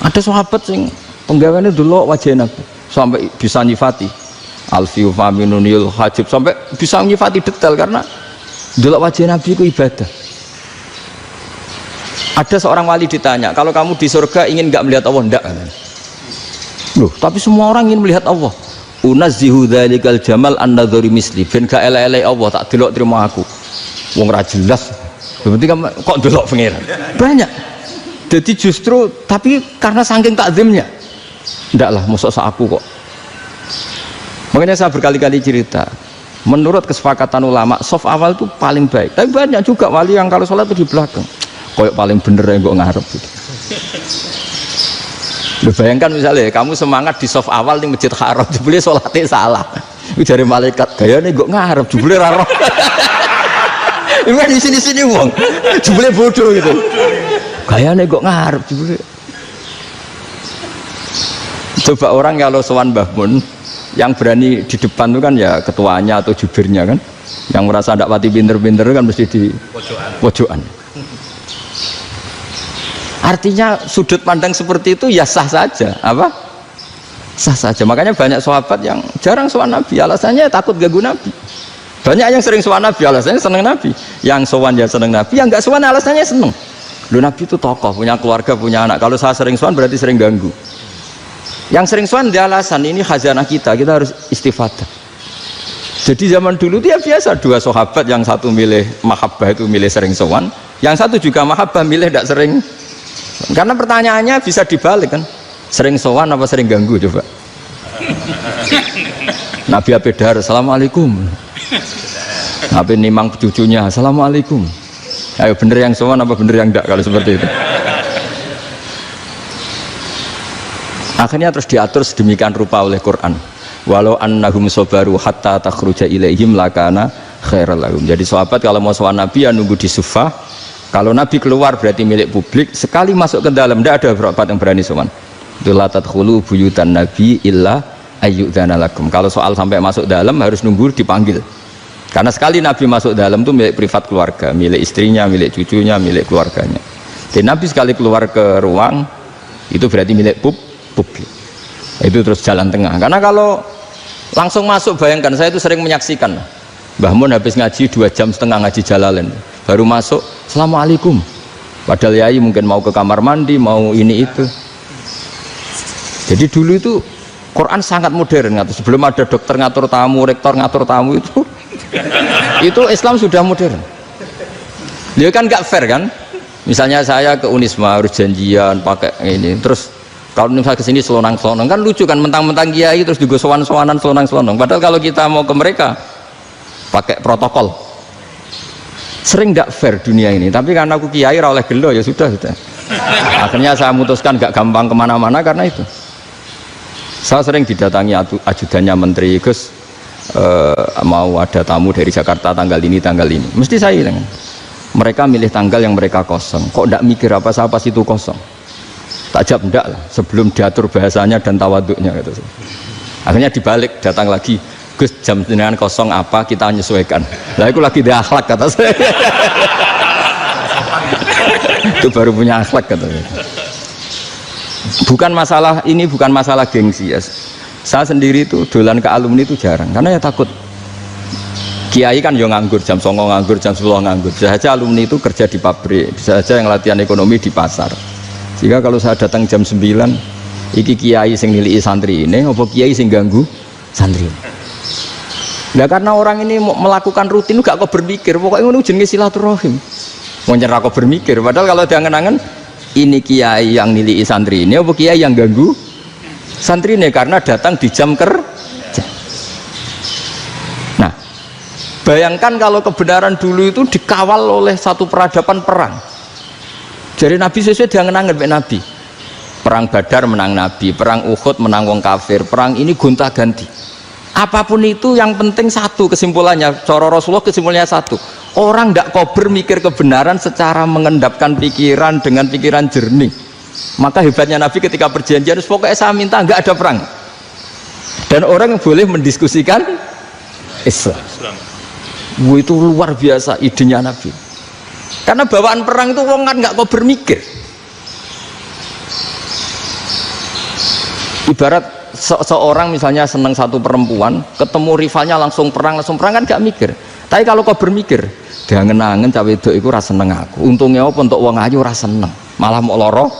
Ada sahabat yang penggawaannya dulu wajah Nabi sampai bisa nyifati. Alfiu faminunil hajib, sampai bisa nyifati detail karena delok wajah Nabi itu ibadah. Ada seorang wali ditanya, kalau kamu di surga ingin nggak melihat Allah? Enggak. Loh, tapi semua orang ingin melihat Allah. Unazzihu dzalikal jamal an-nadhari misli, ben gak elek-elek Allah tak delok terima aku. Wong ra jelas. Berarti kok delok pengiran. Banyak. Jadi justru tapi karena saking takzimnya. Enggak lah, mosok sak aku kok. Makanya saya berkali-kali cerita, menurut kesepakatan ulama, soft awal itu paling baik. Tapi banyak juga wali yang kalau sholat itu di belakang. Koyok paling bener yang gue ngarep gitu. Bayangkan misalnya kamu semangat di soft awal di Masjid Haram, jebule sholatnya salah. Itu dari malaikat, gayanya gue ngarep, jebule raro. Ini di sini-sini wong, jebule bodoh gitu. Gayanya gue ngarep, jebule. Coba orang kalau sowan Mbah Mun, yang berani di depan itu kan ya ketuanya atau jubirnya kan, yang merasa tidak pati pinter-pinter kan mesti di pojokan. Artinya sudut pandang seperti itu ya sah saja, apa? Sah saja. Makanya banyak sahabat yang jarang sowan Nabi, alasannya takut ganggu Nabi. Banyak yang sering sowan Nabi, alasannya seneng Nabi. Yang sowan ya seneng Nabi, yang nggak sowan alasannya seneng. Lu Nabi itu tokoh, punya keluarga, punya anak. Kalau saya sering sowan berarti sering ganggu. Yang sering sowan dia alasan ini khazanah kita harus istifadah. Jadi zaman dulu dia biasa, dua sahabat, yang satu milih mahabbah itu milih sering sowan, yang satu juga mahabbah milih tidak sering. Karena pertanyaannya bisa dibalik kan, sering sowan apa sering ganggu coba. Nabi Abedar, assalamualaikum. Nabi nimang cucunya, assalamualaikum. Ayo bener yang sowan apa bener yang enggak kalau seperti itu. Akhirnya terus diatur sedemikian rupa oleh Quran. Walau annahum sabaru hatta takhruja ilaihim lakana khairal lahum. Jadi sahabat kalau mau sowan Nabi ya nunggu di sufah. Kalau Nabi keluar berarti milik publik. Sekali masuk ke dalam tidak ada sahabat yang berani sowan. La tadkhulu buyutan Nabi illa ayyudzana lakum. Kalau soal sampai masuk dalam harus nunggu dipanggil. Karena sekali Nabi masuk dalam itu milik privat keluarga, milik istrinya, milik cucunya, milik keluarganya. Jadi Nabi sekali keluar ke ruang itu berarti milik publik. Itu terus jalan tengah. Karena kalau langsung masuk, bayangkan saya itu sering menyaksikan Mbah Mun habis ngaji 2,5 jam ngaji Jalalain, baru masuk assalamualaikum, padahal yai mungkin mau ke kamar mandi, mau ini itu. Jadi dulu itu Quran sangat modern, sebelum ada dokter ngatur tamu, rektor ngatur tamu itu Islam sudah modern. Dia kan gak fair kan, misalnya saya ke Unisma harus janjian pakai ini, terus kalau misalnya kesini selonang-selonang kan lucu kan, mentang-mentang kiai terus juga sowan-sowanan selonang-selonang, padahal kalau kita mau ke mereka pakai protokol. Sering tidak fair dunia ini, tapi karena aku kiai oleh gelo ya sudah. Akhirnya saya memutuskan gak gampang kemana-mana karena itu. Saya sering didatangi ajudannya menteri, Gus mau ada tamu dari Jakarta tanggal ini, mesti saya bilang, mereka milih tanggal yang mereka kosong, kok tidak mikir apa pas itu kosong. Tak jawab enggak lah, sebelum diatur bahasanya dan tawaduknya gitu. Akhirnya dibalik, datang lagi, Gus jam dengan kosong apa kita menyesuaikan. Lah itu lagi dia akhlak kata saya. Itu baru punya akhlak kata saya. Bukan masalah ini, bukan masalah gengsi ya. Saya sendiri itu dolan ke alumni itu jarang karena ya takut. Kiai kan yo nganggur, jam 09.00 nganggur, jam 10 nganggur. Bisa saja alumni itu kerja di pabrik, bisa saja yang latihan ekonomi di pasar. Sehingga kalau saya datang jam 9, iki kiai sing nilai santri ini, apa kiai sing ganggu santri. Nah karena orang ini melakukan rutin gak kok berpikir, pokoknya ngono jenenge silaturahim. Mau nyerah kok berpikir, padahal kalau diangen-angen ini kiai yang nilai santri ini, apa kiai yang ganggu santri ini karena datang di jam kerja. Nah, bayangkan kalau kebenaran dulu itu dikawal oleh satu peradaban perang. Jadi Nabi sesuai diangen-angen Nabi. Perang Badar menang Nabi, perang Uhud menang wong kafir, perang ini gonta-ganti. Apapun itu yang penting satu kesimpulannya, cara Rasulullah kesimpulannya satu. Orang tidak kober mikir kebenaran secara mengendapkan pikiran dengan pikiran jernih. Maka hebatnya Nabi ketika perjanjian, pokoknya saya minta nggak ada perang. Dan orang yang boleh mendiskusikan Islam. Itu luar biasa idenya Nabi. Karena bawaan perang itu wong kan nggak kober mikir. Ibarat seorang misalnya seneng satu perempuan, ketemu rivalnya langsung perang kan gak mikir. Tapi kalau kau bermikir, dia ngenangen cawe wedok iku ora seneng aku. Untungnya apa untuk wong ayu ora seneng, malah mau loro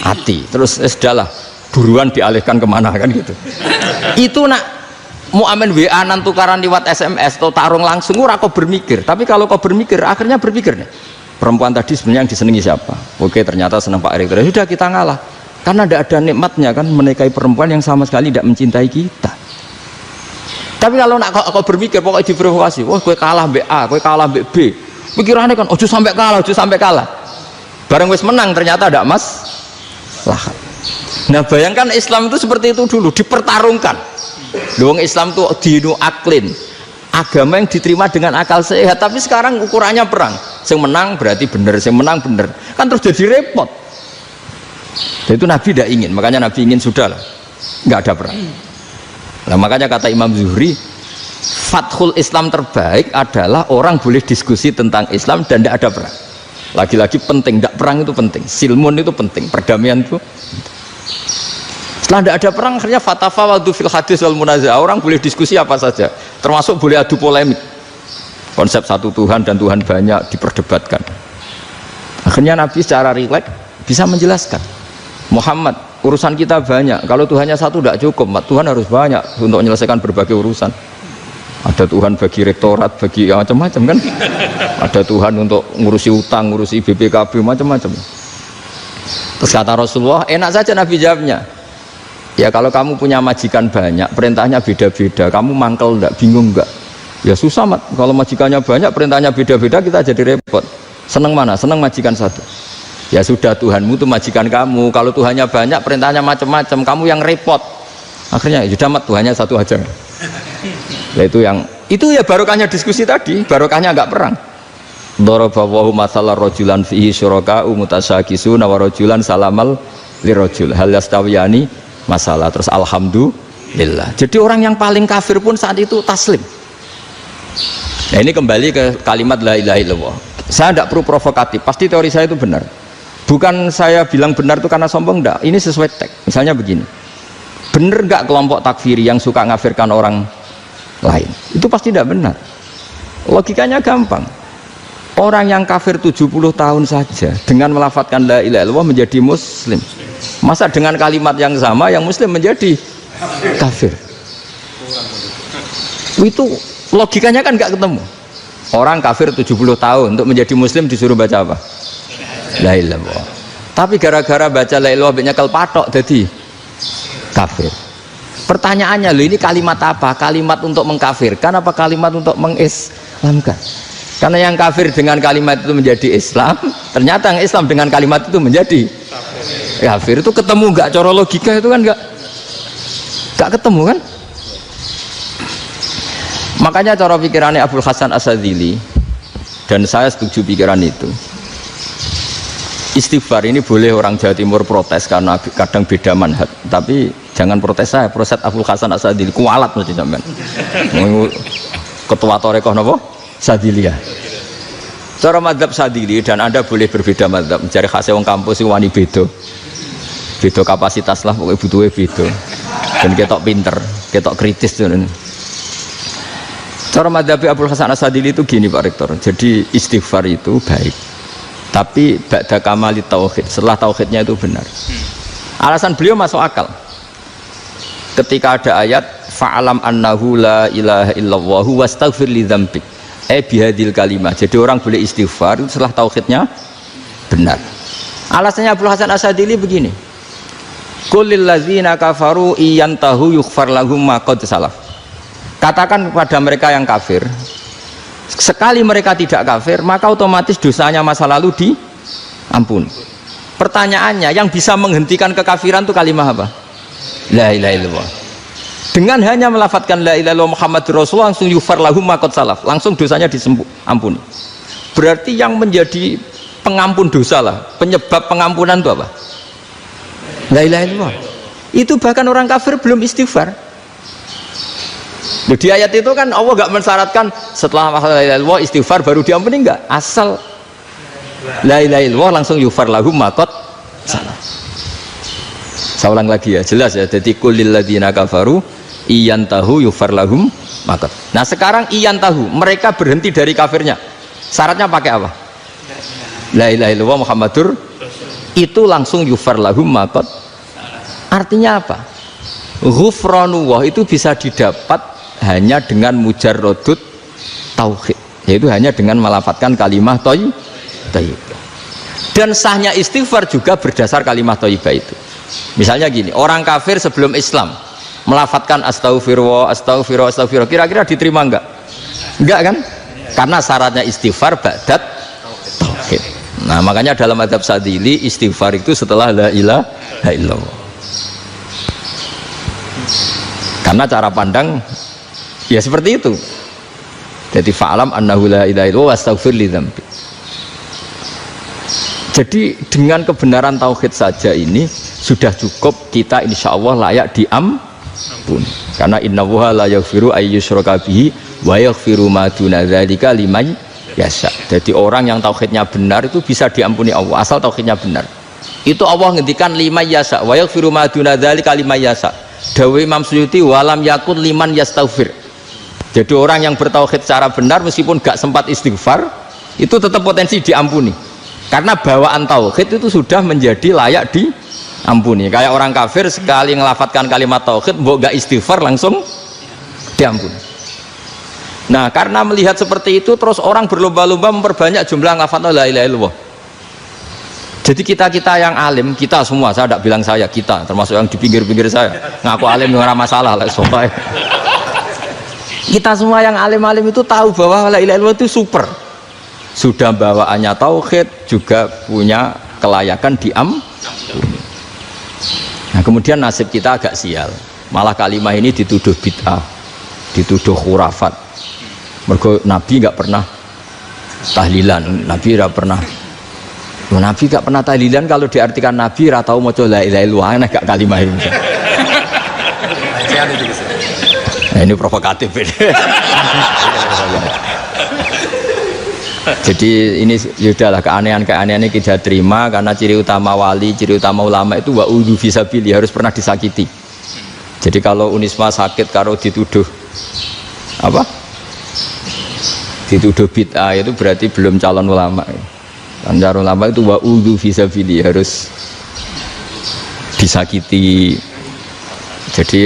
hati. Terus sudahlah, buruan dialihkan kemana kan gitu. Itu nak mau amen WA nan tukaran lewat SMS atau tarung langsung ora kau bermikir. Tapi kalau kau bermikir, akhirnya berpikir nih. Perempuan tadi sebenarnya yang disenangi siapa? Oke, ternyata senang Pak Erik. Sudah kita ngalah. Karena tidak ada nikmatnya kan menikahi perempuan yang sama sekali tidak mencintai kita. Tapi kalau nak kau berpikir pokoknya diprovokasi, wah kue kalah mbak A, kue kalah mbak B. Pikirannya kan, ojo sampai kalah. Bareng wis menang ternyata ada mas. Lah. Nah bayangkan Islam itu seperti itu dulu, dipertarungkan. Luang Islam itu dinu aklin. Agama yang diterima dengan akal sehat, tapi sekarang ukurannya perang. Yang menang berarti benar, yang menang benar. Kan terus jadi repot. Dan itu Nabi tidak ingin, makanya Nabi ingin sudah lah, nggak ada perang. Nah makanya kata Imam Zuhri, fathul Islam terbaik adalah orang boleh diskusi tentang Islam dan tidak ada perang. Lagi-lagi penting, tidak perang itu penting, silmun itu penting, perdamaian itu. Setelah tidak ada perang, akhirnya fatafawadu fil hadis wal munazah, orang boleh diskusi apa saja, termasuk boleh adu polemik. Konsep satu Tuhan dan Tuhan banyak diperdebatkan. Akhirnya Nabi secara rileks bisa menjelaskan, Muhammad, urusan kita banyak, kalau Tuhannya satu tidak cukup, Tuhan harus banyak untuk menyelesaikan berbagai urusan. Ada Tuhan bagi rektorat, bagi macam-macam kan. Ada Tuhan untuk ngurusi utang, ngurusi BPKB, macam-macam. Terus kata Rasulullah, enak saja Nabi jawabnya, ya kalau kamu punya majikan banyak, perintahnya beda-beda, kamu mangkel enggak, bingung enggak? Ya susah mat, kalau majikannya banyak, perintahnya beda-beda, kita jadi repot. Seneng mana? Seneng majikan satu. Ya sudah, Tuhanmu itu majikan kamu, kalau Tuhannya banyak, perintahnya macam-macam, kamu yang repot. Akhirnya ya sudah mat, Tuhannya satu aja. Nah, itu ya barokahnya diskusi tadi, barokahnya enggak perang. Daraballahu mathalan rajulan fihi syuraka'u mutasyakisuna wa rajulan salamal lirajul hal yastawiyani masalah. Terus alhamdulillah. Jadi orang yang paling kafir pun saat itu taslim. Nah ini kembali ke kalimat la ilaha illallah. Saya tidak perlu provokatif, pasti teori saya itu benar. Bukan saya bilang benar itu karena sombong, enggak. Ini sesuai teks. Misalnya begini, benar enggak kelompok takfiri yang suka ngafirkan orang lain? Itu pasti tidak benar. Logikanya gampang. Orang yang kafir 70 tahun saja dengan melafadzkan la ilaha illallah menjadi muslim. Masa dengan kalimat yang sama yang muslim menjadi kafir? Itu logikanya kan nggak ketemu. Orang kafir 70 tahun untuk menjadi muslim disuruh baca apa? La ilaha illallah. Tapi gara-gara baca la ilaha illallah nyekel patok jadi kafir. Pertanyaannya, loh ini kalimat apa? Kalimat untuk mengkafirkan apa kalimat untuk mengislamkan? Karena yang kafir dengan kalimat itu menjadi Islam, ternyata yang Islam dengan kalimat itu menjadi kafir. Itu ketemu nggak? Cara logika itu kan nggak ketemu kan? Makanya cara pikirannya Abul Hasan Asyadzili, dan saya setuju pikiran itu. Istighfar ini boleh orang Jawa Timur protes karena kadang beda manhaj, tapi jangan protes saya, protes Abul Hasan Asyadzili, kualat mesti sampean. Ketua Torekoh napa? Sadiliyah. Cara madzhab Sadili, dan Anda boleh berbeda madzhab, mencari khasnya wong kampus itu wani beda kapasitas lah, pokoknya butuhnya beda, dan ketok pinter, ketok kritis tuh. Cara madzhab Abul Hasan Asyadzili itu gini Pak Rektor, jadi istighfar itu baik, tapi ba'da kamali tauhid, setelah tauhidnya itu benar. Alasan beliau masuk akal. Ketika ada ayat fa'alam annahu la ilaha illallah wastaghfir li dzambik, bihadil kalimah, jadi orang boleh istighfar itu setelah tauhidnya benar. Alasannya Abul Hasan Asyadzili begini, qul lil ladzina kafaru iyantahu yughfar lahum ma qad salaf. Katakan kepada mereka yang kafir, sekali mereka tidak kafir maka otomatis dosanya masa lalu diampuni. Pertanyaannya, yang bisa menghentikan kekafiran itu kalimat apa? La ilaha illallah. Dengan hanya melafadzkan la ilaha illallah Muhammadur Rasulullah langsung yughfar lahum ma qad salaf, langsung dosanya diampuni. Berarti yang menjadi pengampun dosa lah, penyebab pengampunan itu apa? La ilaha illallah. Itu bahkan orang kafir belum istighfar. Di ayat itu kan Allah gak mensyaratkan setelah la ilaha illallah istighfar baru diampuni, enggak, asal la ilaha illallah langsung yughfar lahum ma qad salaf. Saya ulang lagi ya, jelas ya. Jadi kulil ladzina kafaru iyantahu yufar lahum maqad. Nah sekarang iyantahu, mereka berhenti dari kafirnya. Syaratnya pakai apa? La ilaha illallah Muhammadur, itu langsung yufar lahum maqad. Artinya apa? Ghufranullah itu bisa didapat hanya dengan mujarrodut tauhid, yaitu hanya dengan melafadzkan kalimah thayyibah. Dan sahnya istighfar juga berdasar kalimah thayyibah itu. Misalnya gini, orang kafir sebelum Islam melafadzkan astagfirullah, astagfirullah, astagfirullah, kira-kira diterima enggak? Enggak kan? Karena syaratnya istighfar ba'dat tauhid. Nah makanya dalam mazhab Sadzili istighfar itu setelah la ilaha illallah. Karena cara pandang ya seperti itu. Jadi fa'alam annahu la ilaha illallah wastaghfir li dzambi. Jadi dengan kebenaran tauhid saja ini sudah cukup kita insya Allah layak diampun. Karena innallaha la yaghfiru ayyusyraka bihi wa yaghfiru ma duna dzalika liman yasha. Jadi orang yang tauhidnya benar itu bisa diampuni Allah asal tauhidnya benar. Itu Allah ngendikan liman yasha wa yaghfiru ma duna dzalika liman yasha. Dawe Imam Suyuti walam yakun liman yastaghfir. Jadi orang yang bertauhid secara benar meskipun gak sempat istighfar itu tetap potensi diampuni. Karena bawaan tauhid itu sudah menjadi layak diampuni. Kayak orang kafir sekali ngelafadzkan kalimat tauhid, mbok gak istighfar langsung diampuni. Nah, karena melihat seperti itu, terus orang berlomba-lomba memperbanyak jumlah ngelafadzkan la ilaha illallah. Jadi kita yang alim, kita semua, saya tidak bilang saya, kita, termasuk yang di pinggir-pinggir saya, ngaku alim orang masalah lah, soalnya. Kita semua yang alim-alim itu tahu bahwa la ilaha illallah itu super. Sudah bawaannya tauhid, juga punya kelayakan diampuni. Nah kemudian nasib kita agak sial, malah kalimah ini dituduh bid'ah, dituduh khurafat. Mergo Nabi nggak pernah tahlilan, Nabi nggak pernah. Nabi nggak pernah tahlilan, kalau diartikan Nabi ratau mau la ilaha illallah, enak gak kalimah ini? Nah, ini provokatif ini. Jadi ini sudahlah keanehan-keanehan ini kita terima karena ciri utama wali, ciri utama ulama itu wa'udhu fisabilillah, harus pernah disakiti. Jadi kalau Unisma sakit kalau dituduh apa? Dituduh bid'ah itu berarti belum calon ulama. Calon ulama itu wa'udhu fisabilillah, harus disakiti. Jadi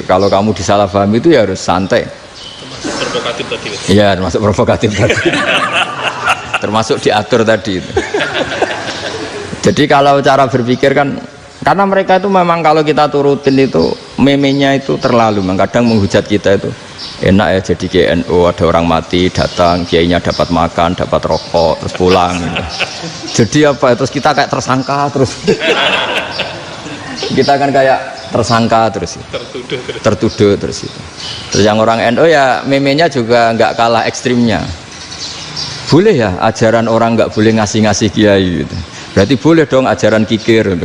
kalau kamu disalahpahami itu ya harus santai. Termasuk provokatif tadi. Iya, termasuk provokatif tadi. Termasuk diatur tadi itu. Jadi kalau cara berpikir kan, karena mereka itu memang kalau kita turutin itu memenya itu terlalu, kadang menghujat kita itu enak ya jadi GNU, ada orang mati datang, kiainya dapat makan, dapat rokok, terus pulang gitu. Jadi apa, terus kita kayak tersangka terus. Kita kan kayak tersangka terus, tertuduh terus itu. Terus yang orang NU ya memenya juga nggak kalah ekstrimnya. Boleh ya ajaran orang nggak boleh ngasih kiai gitu. Berarti boleh dong ajaran kikir.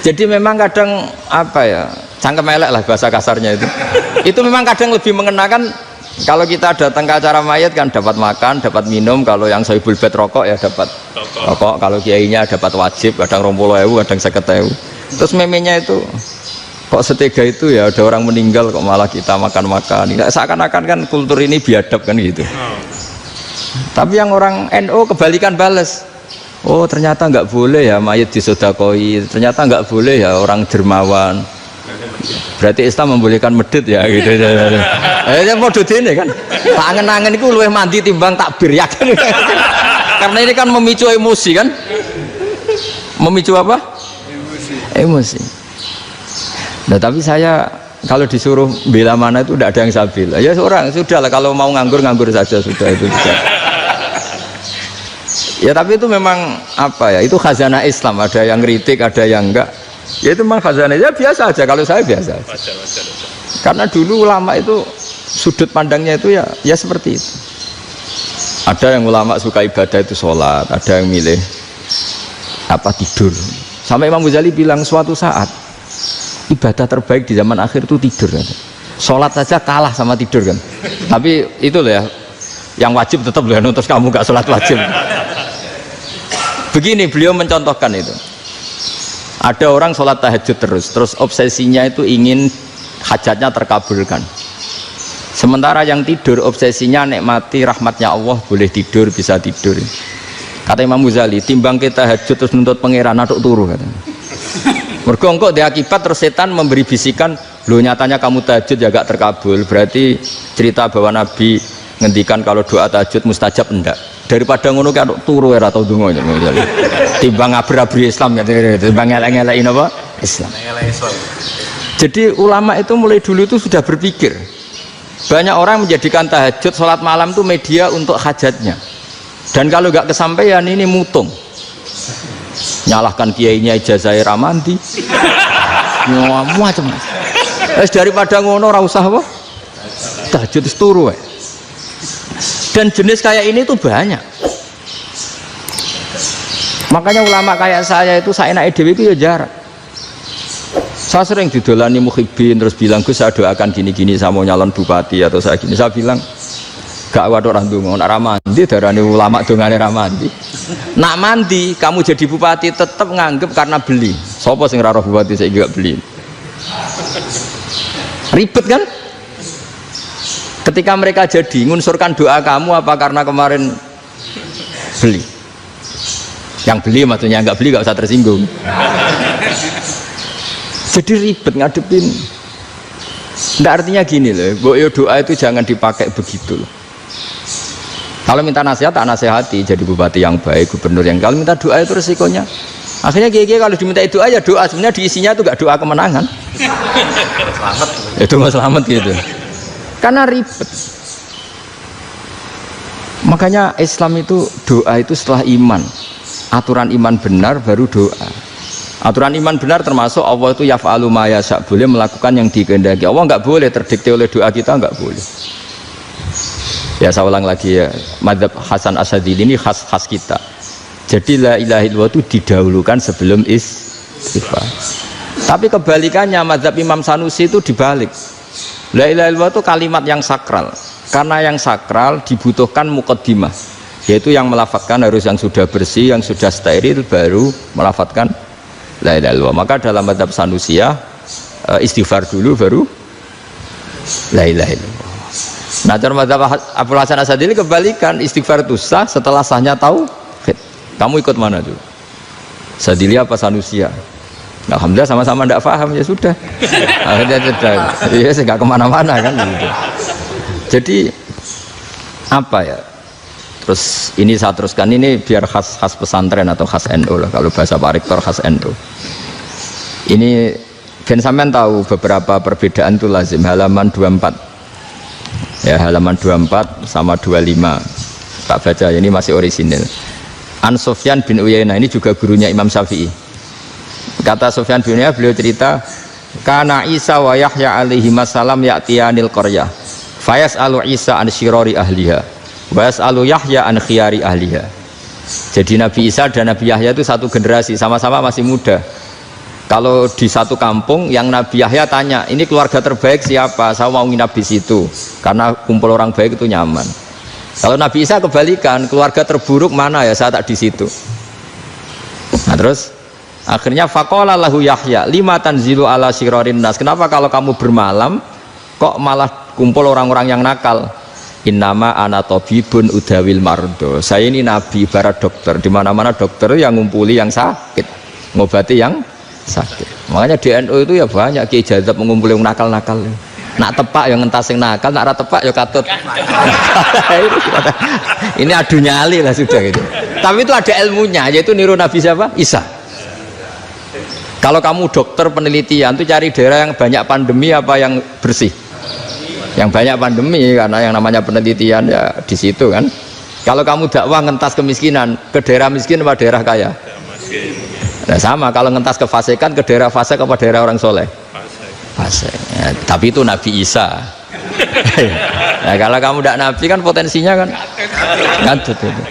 Jadi memang kadang apa ya, cangkem elek lah bahasa kasarnya itu. Itu memang kadang lebih mengenakan. Kalau kita datang ke acara mayat kan dapat makan, dapat minum. Kalau yang sohibul bed rokok ya dapat rokok. Kalau kiainya dapat wajib, kadang 20.000, kadang 50.000. Terus memenya itu kok setega itu ya, ada orang meninggal kok malah kita makan-makan. Seakan-akan kan kultur ini biadab kan gitu. Tapi yang orang NU kebalikan bales. Oh ternyata nggak boleh ya mayat disodakoi. Ternyata nggak boleh ya orang dermawan. Berarti Islam membolehkan medit ya gitu. Ya modus ini kan. Angen-angen itu luwih mandi timbang takbir ya kan. Karena ini kan memicu emosi kan. Memicu apa? Emosi. Nah tapi saya kalau disuruh bela mana itu tidak ada yang saya bela. Ya seorang sudah lah, kalau mau nganggur saja sudah itu bisa. Ya tapi itu memang apa ya, itu khazanah Islam, ada yang kritik ada yang enggak. Ya itu memang khazanah, ya biasa aja kalau saya biasa aja. Wajar. Karena dulu ulama itu sudut pandangnya itu ya seperti itu. Ada yang ulama suka ibadah itu sholat, ada yang milih apa tidur. Sampai Imam Ghazali bilang suatu saat ibadah terbaik di zaman akhir itu tidur kan. Sholat saja kalah sama tidur kan. Tapi itu loh ya, yang wajib tetap loh, terus kamu gak sholat wajib. Begini beliau mencontohkan itu. Ada orang sholat tahajud terus obsesinya itu ingin hajatnya terkabulkan. Sementara yang tidur obsesinya nikmati rahmatnya Allah, boleh tidur, bisa tidur. Kata Imam Ghazali, timbang kita tahajud terus nuntut pangeran atuk turu katanya. Mergo engko dia akibat terus setan memberi bisikan, lo nyatanya kamu tahajud ya gak terkabul. Berarti cerita bahwa Nabi ngendikan kalau doa tahajud mustajab enggak. Daripada ngono kan turu ora tau donga Ghazali. Timbang abri-abri Islam ya, timbang ngelek-ngelekin apa? Islam. Jadi ulama itu mulai dulu itu sudah berpikir. Banyak orang menjadikan tahajud, sholat malam itu media untuk hajatnya. Dan kalau nggak kesampaian ini mutung. Nyalahkan kiainya ijazah ramandi. Macam. Daripada ngono ora usah apa? Tahajud turu. Dan jenis kayak ini tuh banyak. Makanya ulama kayak saya itu saya naik dewi itu ya jarak. Saya sering didolani muhibbin terus bilang, Gus saya doakan gini-gini, saya mau nyalon bupati atau saya gini. Saya bilang gak waduh orang dungo, nak ramandi darani ulama dongane ramandi. Nak mandi kamu jadi bupati tetap nganggep karena beli. Sopo sing ora roh bupati saya gak beli. Ribet kan? Ketika mereka jadi ngunsurkan doa kamu apa karena kemarin beli? Yang beli maksudnya nggak beli nggak usah tersinggung. Jadi ribet ngadepin. Nggak artinya gini loh, boyo doa itu jangan dipakai begitu loh. Kalau minta nasihat, tak nasihati jadi bupati yang baik, gubernur yang. Kalau minta doa itu resikonya. Akhirnya gigi kalau diminta doa ya doa, sebenarnya diisinya itu nggak doa kemenangan. Selamat. Itu nggak selamat gitu. Karena ribet. Makanya Islam itu doa itu setelah iman. Aturan iman benar baru doa. Aturan iman benar termasuk Allah itu yaf'alu ma yasha, boleh melakukan yang dikehendaki. Allah nggak boleh terdikte oleh doa kita, nggak boleh. Ya saya ulang lagi ya, madzhab Hasan Asyadzili ini khas kita. Jadi la ilaha illallah itu didahulukan sebelum istighfar. Tapi kebalikannya madzhab Imam Sanusi itu dibalik. La ilaha illallah itu kalimat yang sakral. Karena yang sakral dibutuhkan muqaddimah, yaitu yang melafadzkan harus yang sudah bersih, yang sudah steril baru melafadzkan la ilaha illallah. Maka dalam madzhab Sanusiyah istighfar dulu baru la ilaha illallah. Nah dalam madzhab Abdul Hasan Asyadzili kebalikan, istighfar itu sah setelah sahnya tauhid. Kamu ikut mana tuh? Asyadzili apa Sanusiyah? Alhamdulillah sama-sama tidak paham ya sudah. Akhirnya sudah. Iya saya nggak kemana-mana kan gitu. Jadi apa ya? Terus ini saya teruskan ini biar khas pesantren atau khas NU lah, kalau bahasa Pak Rektor khas NU. Ini Ben sampean tahu beberapa perbedaan itu lazim, halaman 24 ya, halaman 24 sama 25 tak baca, ini masih orisinil. An Sufyan bin Uyainah, ini juga gurunya Imam Syafi'i. Kata Sufyan bin Uyainah, beliau cerita kana Isa wa Yahya alaihi salam ya'tiyanil qaryah fayas'alu Isa an syirari ahliha wa yas'alu Yahya an khiyari ahliha. Jadi Nabi Isa dan Nabi Yahya itu satu generasi, sama-sama masih muda. Kalau di satu kampung yang Nabi Yahya tanya, ini keluarga terbaik siapa? Saya mau nginap di situ karena kumpul orang baik itu nyaman. Kalau Nabi Isa kebalikan, keluarga terburuk mana ya, saya tak di situ. Nah terus akhirnya faqala lahu Yahya lima tanzilu ala syirarin nas, kenapa kalau kamu bermalam kok malah kumpul orang-orang yang nakal? Innama ana tabibun udawil mardo, saya ini nabi ibarat dokter, di mana-mana dokter yang ngumpuli yang sakit, ngobati yang sakit. Makanya di NU itu ya banyak kiai jazab mengumpuli yang nakal-nakal. Nak tepak yang ngentas yang nakal, nak tepak ya katut. Ini adu nyali lah sudah gitu. Tapi itu ada ilmunya, yaitu niru Nabi siapa? Isa. Kalau kamu dokter penelitian tuh cari daerah yang banyak pandemi apa yang bersih? Yang banyak pandemi, karena yang namanya penelitian ya di situ kan. Kalau kamu dakwah ngentas kemiskinan, ke daerah miskin apa daerah kaya? Nah sama, kalau ngentas kefasikan ke daerah fasik apa daerah orang soleh? Fasik. Ya, tapi itu Nabi Isa. Nah, kalau kamu tidak Nabi kan potensinya kan ngantut itu.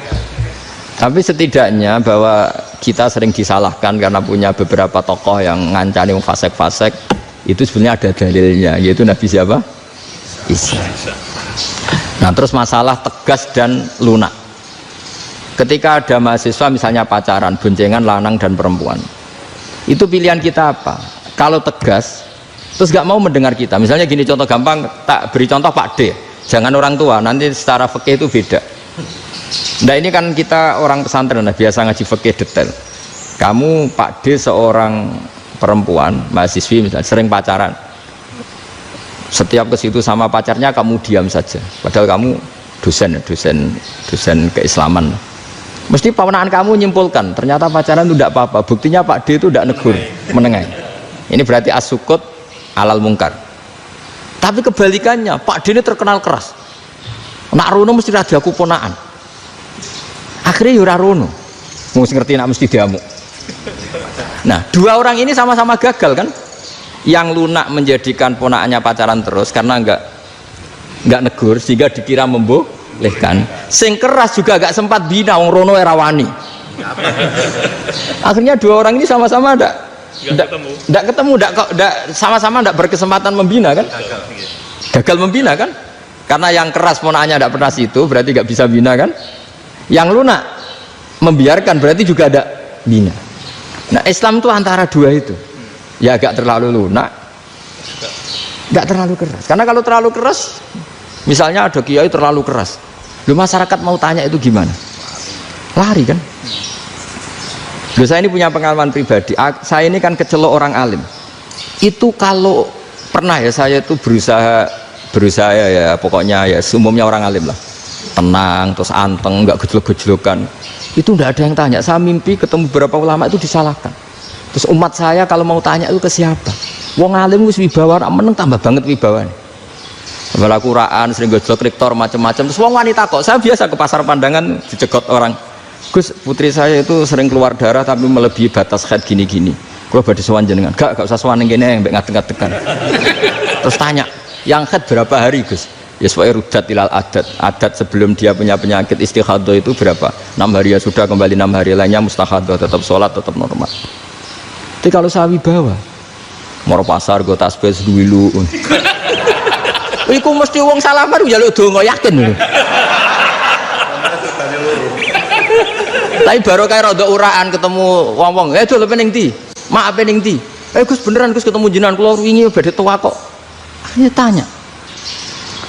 Tapi setidaknya bahwa kita sering disalahkan karena punya beberapa tokoh yang ngancani fasik-fasik, itu sebenarnya ada dalilnya, yaitu Nabi siapa? Isa. Nah terus masalah tegas dan lunak. Ketika ada mahasiswa misalnya pacaran, boncengan lanang dan perempuan, Itu pilihan kita apa? Kalau tegas, terus gak mau mendengar kita. Misalnya gini, contoh gampang, tak beri contoh Pak D. Jangan orang tua, nanti secara fikih itu beda. Nah ini kan kita orang pesantren, biasa ngaji fikih detail. Kamu Pak D seorang perempuan, mahasiswi misalnya, sering pacaran. Setiap ke situ sama pacarnya kamu diam saja. Padahal kamu dosen keislaman. Mesti pawanaan kamu nyimpulkan ternyata pacaran itu tidak apa-apa. Buktinya Pak D itu tidak negur, menengah. Ini berarti as-sukut alal mungkar. Tapi kebalikannya, Pak D ini terkenal keras. Nak rono mesti rada aku ponaan. Akhirnya yura rono. Mesti ngerti nak mesti diamuk. Nah, dua orang ini sama-sama gagal kan? Yang lunak menjadikan ponaannya pacaran terus karena enggak negur sehingga dikira membolehkan. Sing keras juga gak sempat bina wong rono era wani. Akhirnya dua orang ini sama-sama enggak ketemu, sama-sama enggak berkesempatan membina kan? Gagal membina kan? Karena yang keras ponaannya enggak pernah situ, berarti enggak bisa bina kan? Yang lunak membiarkan berarti juga ada bina. Nah, Islam itu antara dua itu. Ya agak terlalu lunak, enggak terlalu keras. Karena kalau terlalu keras, misalnya ada kiai terlalu keras, lu masyarakat mau tanya itu gimana? Lari kan? Lu saya ini punya pengalaman pribadi. Saya ini kan kecelok orang alim. Itu kalau pernah ya saya itu berusaha ya pokoknya ya umumnya orang alim lah. Tenang, terus anteng, enggak gejlok-gejlokan. Itu enggak ada yang tanya. Saya mimpi ketemu beberapa ulama itu disalahkan. Terus umat saya kalau mau tanya itu ke siapa? Wong alim wis wibawa, meneng tambah banget wibawane. Malah Quran sering gojlok rektor macam-macam. Terus wong wanita kok, saya biasa ke pasar pandangan dicegot orang. Gus, putri saya itu sering keluar darah tapi melebihi batas haid gini-gini. Kalau badhe sowan jenengan, gak usah sowan ngene mbek ngadeg-ngadegan. Terus tanya, yang haid berapa hari, Gus? Ya supaya rudat ilal adat sebelum dia punya penyakit istihadah itu berapa? 6 hari ya sudah, kembali 6 hari lainnya mustahadah, tetap sholat, tetap normal. Tapi kalau saya wibawa mau pasar gue tasbih dulu iku mesti wong salaman njaluk donga yakin lho. Tapi baru kayak rada uraan ketemu wong-wong dol pening ndi maaf pening ndi Gus beneran Gus ketemu jenengan kula wingi badhe tua kok. Akhirnya tanya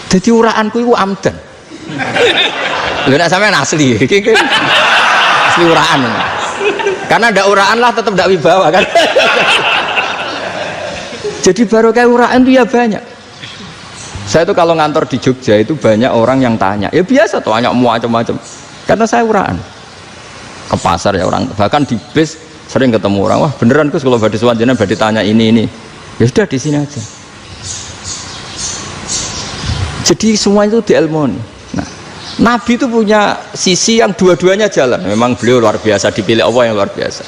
dadi uraanku iku amdan lho nek sampean asli iki asli uraan. Karena ndak uraan lah tetap ndak wibawa kan. Jadi baru kayak uraan itu ya banyak. Saya itu kalau ngantor di Jogja itu banyak orang yang tanya. Ya biasa tuh banyak macam-macam. Karena saya uraan. Ke pasar ya orang, bahkan di bis sering ketemu orang. Wah beneran Gus kalau badhe sowan jenengan badhe tanya ini. Ya sudah di sini aja. Jadi semua itu diilmoni. Nabi itu punya sisi yang dua-duanya jalan. Memang beliau luar biasa, dipilih Allah yang luar biasa.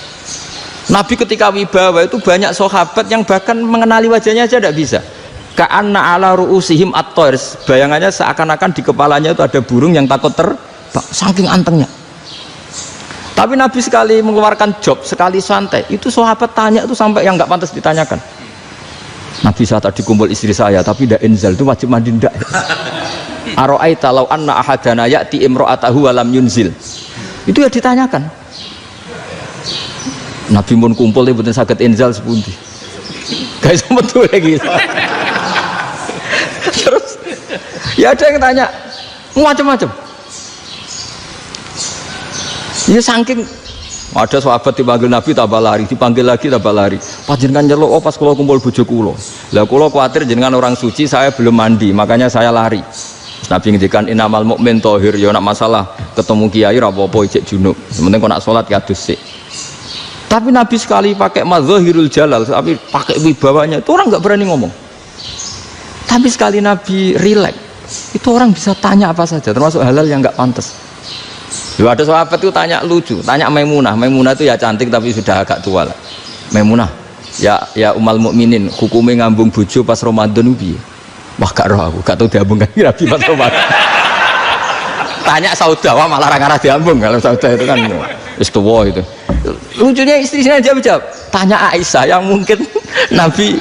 Nabi ketika wibawa itu banyak sahabat yang bahkan mengenali wajahnya aja tidak bisa. Ka'anna ala ru'usihim at-thair. Bayangannya seakan-akan di kepalanya itu ada burung yang takut terbang, saking antengnya. Tapi Nabi sekali mengeluarkan job, sekali santai, itu sahabat tanya itu sampai yang nggak pantas ditanyakan. Nabi saat tadi kumpul istri saya, tapi tidak inzal itu wajib mandi ndak. Aro'aita law anna ahadana ya'ti imro'atahu walam yunzil. Itu ya ditanyakan. Nabi mun kumpul itu betul sakit inzal sepundi. Guys betul lagi. Terus ya ada yang tanya macam-macam. Ya saking ada sahabat dipanggil Nabi tambah lari, dipanggil lagi tambah lari. Panjenengan nyeluk oh pas kula kumpul bojo kula. Lah kula kuwatir jenengan orang suci, saya belum mandi, makanya saya lari. Nabi ngendikan innamal mukmin thahir, ya nak masalah ketemu kiai ra apa-apa ijek junub. Penting kok nak salat kados sik. Tapi Nabi sekali pakai madzahirul jalal, tapi pakai wibawanya itu orang nggak berani ngomong. Tapi sekali Nabi rileks, itu orang bisa tanya apa saja, termasuk halal yang nggak pantas. Ada sahabat itu tanya lucu, tanya Maimunah. Maimunah itu ya cantik tapi sudah agak tua lah. Maimunah, ya umal mukminin, hukumnya ngambung bojo pas Ramadan piye? Wah gak roh aku, gak tahu diambungkan Nabi pas Ramadan. Tanya Saudah, wah malah orang arah diambung. Kalau Saudah itu kan istiwa itu. Lucunya istrinya jawab, tanya Aisyah yang mungkin Nabi,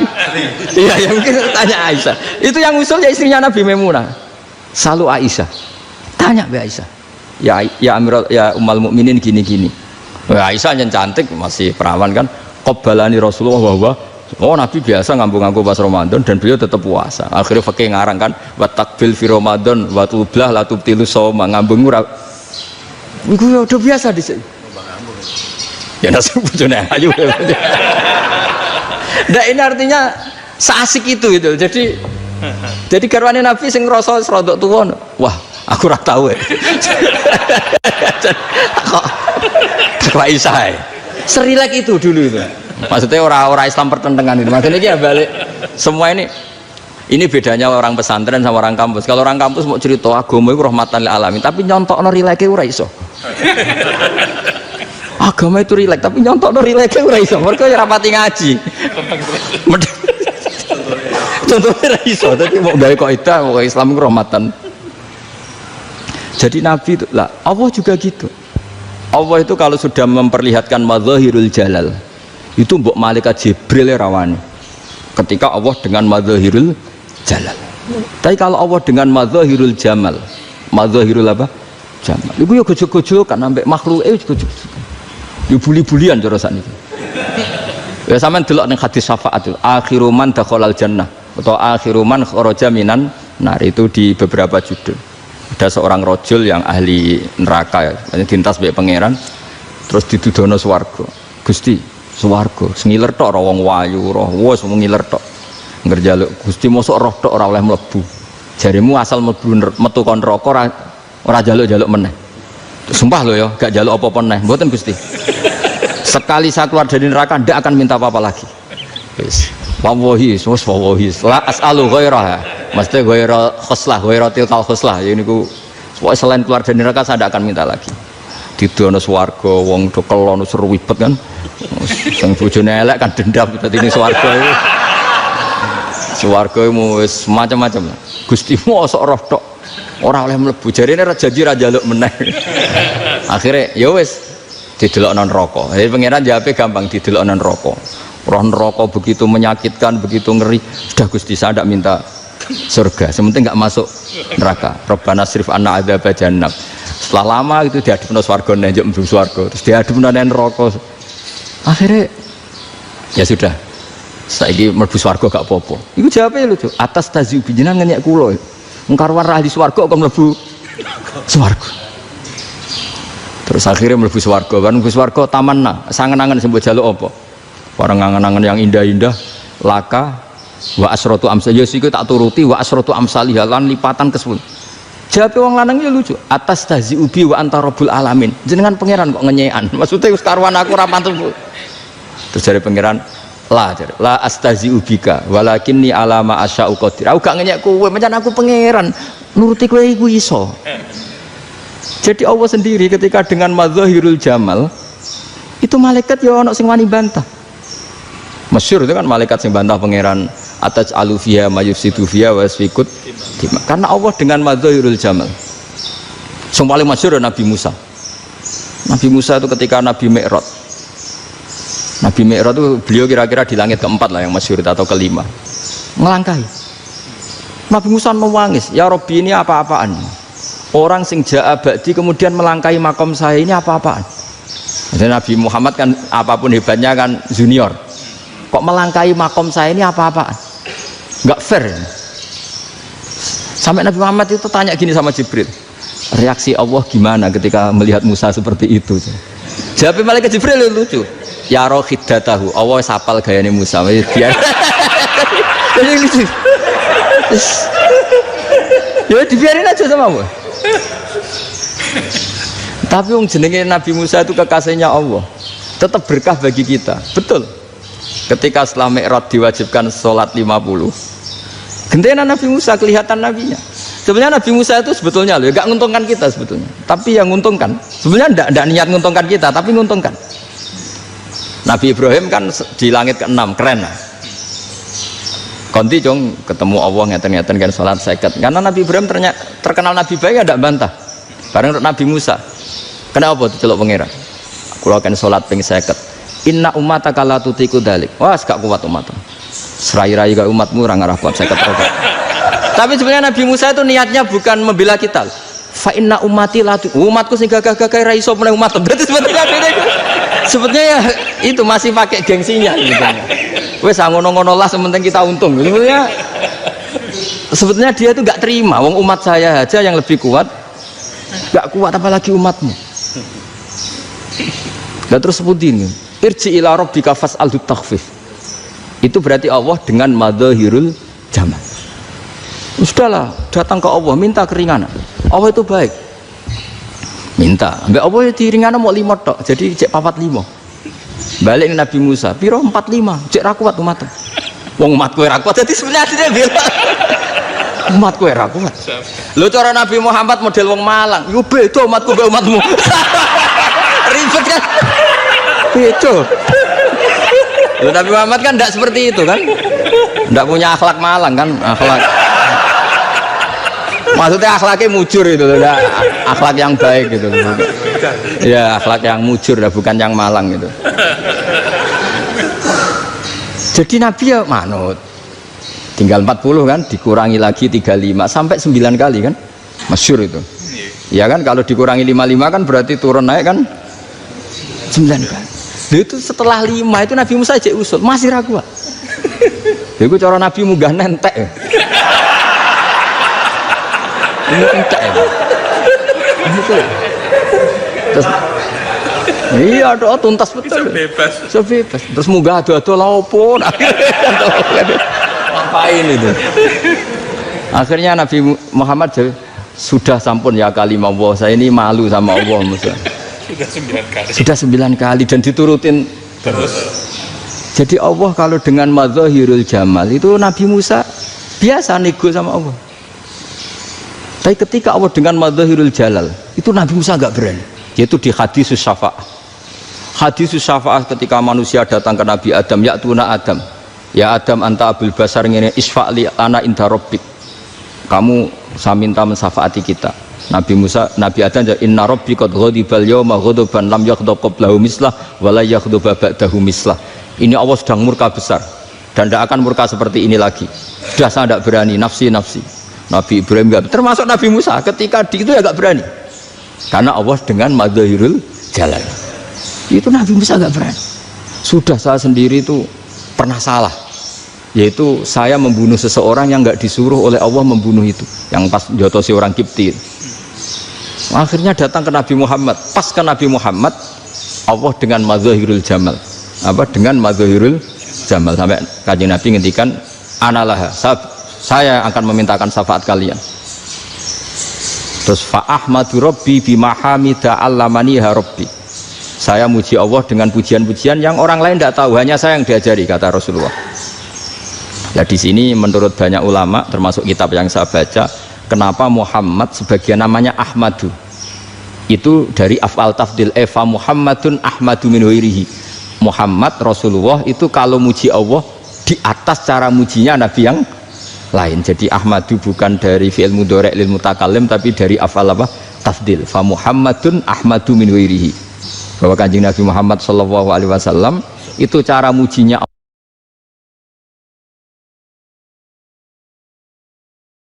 iya yang mungkin tanya Aisyah. Itu yang usulnya istrinya Nabi Maimunah. Selalu Aisyah, tanya be Aisyah. Ya Amirul ya umal mukminin gini-gini. Aisyah yang cantik masih perawan kan. Qabbalani Rasulullah bahwa oh Nabi biasa ngambung-ngambung pas Ramadan dan beliau tetap puasa. Akhirnya fakih ngarang kan wa takbil fi Ramadan wa tublah la tubtilu shauma ngambung ora. Iku ya udah biasa di sini. Ya nasi bojone ayu. Nah ini artinya seasik itu gitu. Jadi garwane Nabi sing ngrasa rodok tuwa. Wah, aku ora tahu ya. Kok Isa. Serilek itu dulu itu. Maksudnya orang Islam pertentangan itu. Maksudnya dia balik semua ini bedanya orang pesantren sama orang kampus. Kalau orang kampus mau cerita agama itu rahmatan lil alamin, tapi nyontokno rileke ora iso. Agama itu rilek, tapi nyontokno rileke ora iso. Mergo ora rapati ngaji. Contohnya ora iso, tapi mau gawe kaidah mau Islam itu rahmatan. Jadi Nabi itu lah, Allah juga gitu. Allah itu kalau sudah memperlihatkan madzahirul jalal itu mbok malaikat Jibril rawani ketika Allah dengan madzahirul jalal. Tapi kalau Allah dengan madzahirul jamal, madzahirul apa? Jamal. Iku yo gojok-gojok kan sampai makhluke gojok-gojok. Yo buli-bulian cara sakniki. Ya sampean delok ning hadis syafaat itu, akhiru man dakhalal jannah atau akhiru man kharaja minan nar itu di beberapa judul. Ada seorang rojul yang ahli neraka ya, dintas mbek pangeran terus ditudono swarga. Gusti swarga sengiler tok ora wong wayu roh wis ngiler tok ngerjaluk Gusti mosok roh tok ora oleh mlebu jarimu asal mlebu metu kon neraka ora jaluk-jaluk meneh sumpah lho ya gak jaluk apa-apa meneh mboten Gusti sekali saya keluar dari neraka ndak akan minta apa-apa lagi wis wallahi wis wallahi la as'alu ghairah mesti ghaira khoslah ghaira tilkal khoslah ya niku selain keluar dari neraka saya ndak akan minta lagi didono swarga wong do kelon seruwibet kan sing bojone elek kan dendam dadi ning swarga iki swarga wis macam-macam Gusti mosok roh tok ora oleh mlebu jarine ora janji ra njaluk meneh akhire ya wis didelokno neraka jadi pangeran jawabe gampang didelokno neraka roh neraka begitu menyakitkan begitu ngeri sudah Gusti saya ndak minta surga sementing enggak masuk neraka Rabbana srif anna adzab jahannam. Setelah lama itu diadepno swarga njuk mlebu swarga terus diadepno neraka akhirnya ya sudah saiki mlebu swarga gak apa-apa iku jawabe lucu atas taziu jenengan ngenyek kula engkarwan ra di swarga kok mlebu swarga terus akhirnya mlebu swarga kan mlebu swarga tamanna sangen-angen sing mbok jaluk apa bareng angen-angen yang indah-indah laka wa asratu amsal ya siku tak turuti wa asratu amsalih lan lipatan ke-10 jawab wong lanang ya lucu atas tazi ubi wa anta rabbul alamin jenengan pangeran kok ngenyekan maksudnya wis karuan aku ora pantes terus dari pangeran la astazi ubika walakinni alama asya'u qadir aku gak ngenyek kowe pancen aku pangeran nuruti kowe iku iso jadi Allah sendiri ketika dengan madzahirul jamal itu malaikat ya ono sing wani bantah masyhur itu kan malaikat sing bantah pangeran atas alufia mayufsidu fiha wa yasfikut karena Allah dengan madzahirul jamal yang paling masyhur Nabi Musa itu ketika Nabi Mi'raj itu beliau kira-kira di langit keempat lah yang masyhur atau kelima ngelangkahi Nabi Musa menangis ya Rabbi ini apa-apaan orang sing ja'a ba'di kemudian melangkahi makom saya ini apa-apaan jadi Nabi Muhammad kan apapun hebatnya kan junior kok melangkahi makom saya ini apa-apaan nggak fair sampai Nabi Muhammad itu tanya gini sama Jibril reaksi Allah gimana ketika melihat Musa seperti itu jawab malaikat Jibril lucu ya roh hiddatahu Allah sapal gayanya Musa biar ya dibiarin aja sama Allah tapi yang jenenge Nabi Musa itu kekasihnya Allah tetap berkah bagi kita betul ketika setelah Mi'raj diwajibkan sholat 50 gentenan Nabi Musa kelihatan nabinya sebenarnya Nabi Musa itu sebetulnya loh gak nguntungkan kita sebetulnya tapi yang nguntungkan sebenarnya tidak niat nguntungkan kita tapi nguntungkan Nabi Ibrahim kan di langit ke-6 keren lah konti jong ketemu Allah ngeten-ngeten kan sholat seket karena Nabi Ibrahim terkenal Nabi baik ya tidak bantah bareng Nabi Musa kenapa itu celok pengira aku akan sholat ping seket inna umataka la tutiku dalik wah gak kuat umat serai-rai ke umatmu orang arah kuat saya keterokok tapi sebenarnya Nabi Musa itu niatnya bukan membela kita fa inna ummati la umatku sing gagah-gagah ra iso meneh umat. Berarti sebetulnya ya itu masih pakai gengsinya gitu. Wes ngono-ngono lah sementing kita untung. Sebetulnya dia itu nggak terima wong umat saya aja yang lebih kuat. Nggak kuat apalagi umatmu. Dan terus sebutin irji ila rabbika fas'alhu takhfif. Itu berarti Allah dengan madzahirul jamal. Sudahlah, datang ke Allah minta keringanan. Allah itu baik. Minta, mbak Allah ya diringanan mau 5 tok. Jadi cek 45. Balik Nabi Musa, piro 45. Cek ra kuat umat. Wong umatku ra kuat. Jadi sebenarnya dia bilang umatku ra kuat. Lho cara Nabi Muhammad model wong Malang. Yo beda umatku mbek umatmu. Ribet kan? Beda. Lho Nabi Muhammad kan tidak seperti itu kan? Tidak punya akhlak Malang kan? Akhlak. Maksudnya akhlaknya mujur itu loh, akhlak yang baik gitu. Ya akhlak yang mujur, bukan yang Malang gitu. Jadi Nabi ya manut. Tinggal 40 kan, dikurangi lagi 35 sampai 9 kali kan? Masyhur itu. Ya kan kalau dikurangi 55 kan berarti turun naik kan 9 kali. Itu setelah 5 itu Nabi Musa aja usul masih ragu. Itu cara Nabi munggah nentek. Ini entek ya. Terus iya doa tuntas betul. Bebas. Bebas. Terus munggah ado-ado lha opo? Ngapain itu? Akhirnya Nabi Muhammad sudah sampun ya kalimah Allah. Saya ini malu sama Allah Musa. Sudah 9 kali dan diturutin terus. Jadi Allah kalau dengan madzahirul jamal itu Nabi Musa biasa nego sama Allah. Tapi ketika Allah dengan madzahirul jalal itu Nabi Musa enggak berani. Yaitu di hadis syafa'ah. Hadis syafa'ah ketika manusia datang ke Nabi Adam, ya tuna Adam. Ya Adam anta abul basar ngene isfa'li ana inda rabbik. Kamu saya minta mensafaati kita. Nabi Musa, Nabi Adam inna rabbi qad ghadibal yawma ghadaban lam yaghdab qablahu mislah wa la yaghdab ba'dahu mislah. Ini Allah sedang murka besar dan tidak akan murka seperti ini lagi. Sudah saya tidak berani, nafsi. Nabi Ibrahim enggak, termasuk Nabi Musa ketika di itu ya enggak berani. Karena Allah dengan madzahirul jalal. Itu Nabi Musa enggak berani. Sudah saya sendiri itu pernah salah. Yaitu saya membunuh seseorang yang enggak disuruh oleh Allah membunuh itu. Yang pas jotosi orang Kipti. Akhirnya datang ke Nabi Muhammad. Pas ke Nabi Muhammad Allah dengan madzahirul jamal. Apa dengan madzahirul jamal sampai Kanjeng Nabi ngendikan analah saya akan memintakan syafaat kalian. Terus fa ahmadu rabbi bima hamida allamaniha rabbi. Saya muji Allah dengan pujian-pujian yang orang lain tidak tahu, hanya saya yang diajari, kata Rasulullah. Ya di sini menurut banyak ulama termasuk kitab yang saya baca, kenapa Muhammad sebagian namanya Ahmadu? Itu dari af'al tafdil eva Muhammadun Ahmadu min ghairihi. Muhammad Rasulullah itu kalau muji Allah di atas cara mujinya Nabi yang lain. Jadi Ahmadu bukan dari fi'il mudhari' lil mutakallim tapi dari af'al apa? Tafdil. Fa Muhammadun Ahmadu min ghairihi. Bahwa Kanjeng Nabi Muhammad sallallahu alaihi wasallam itu cara mujinya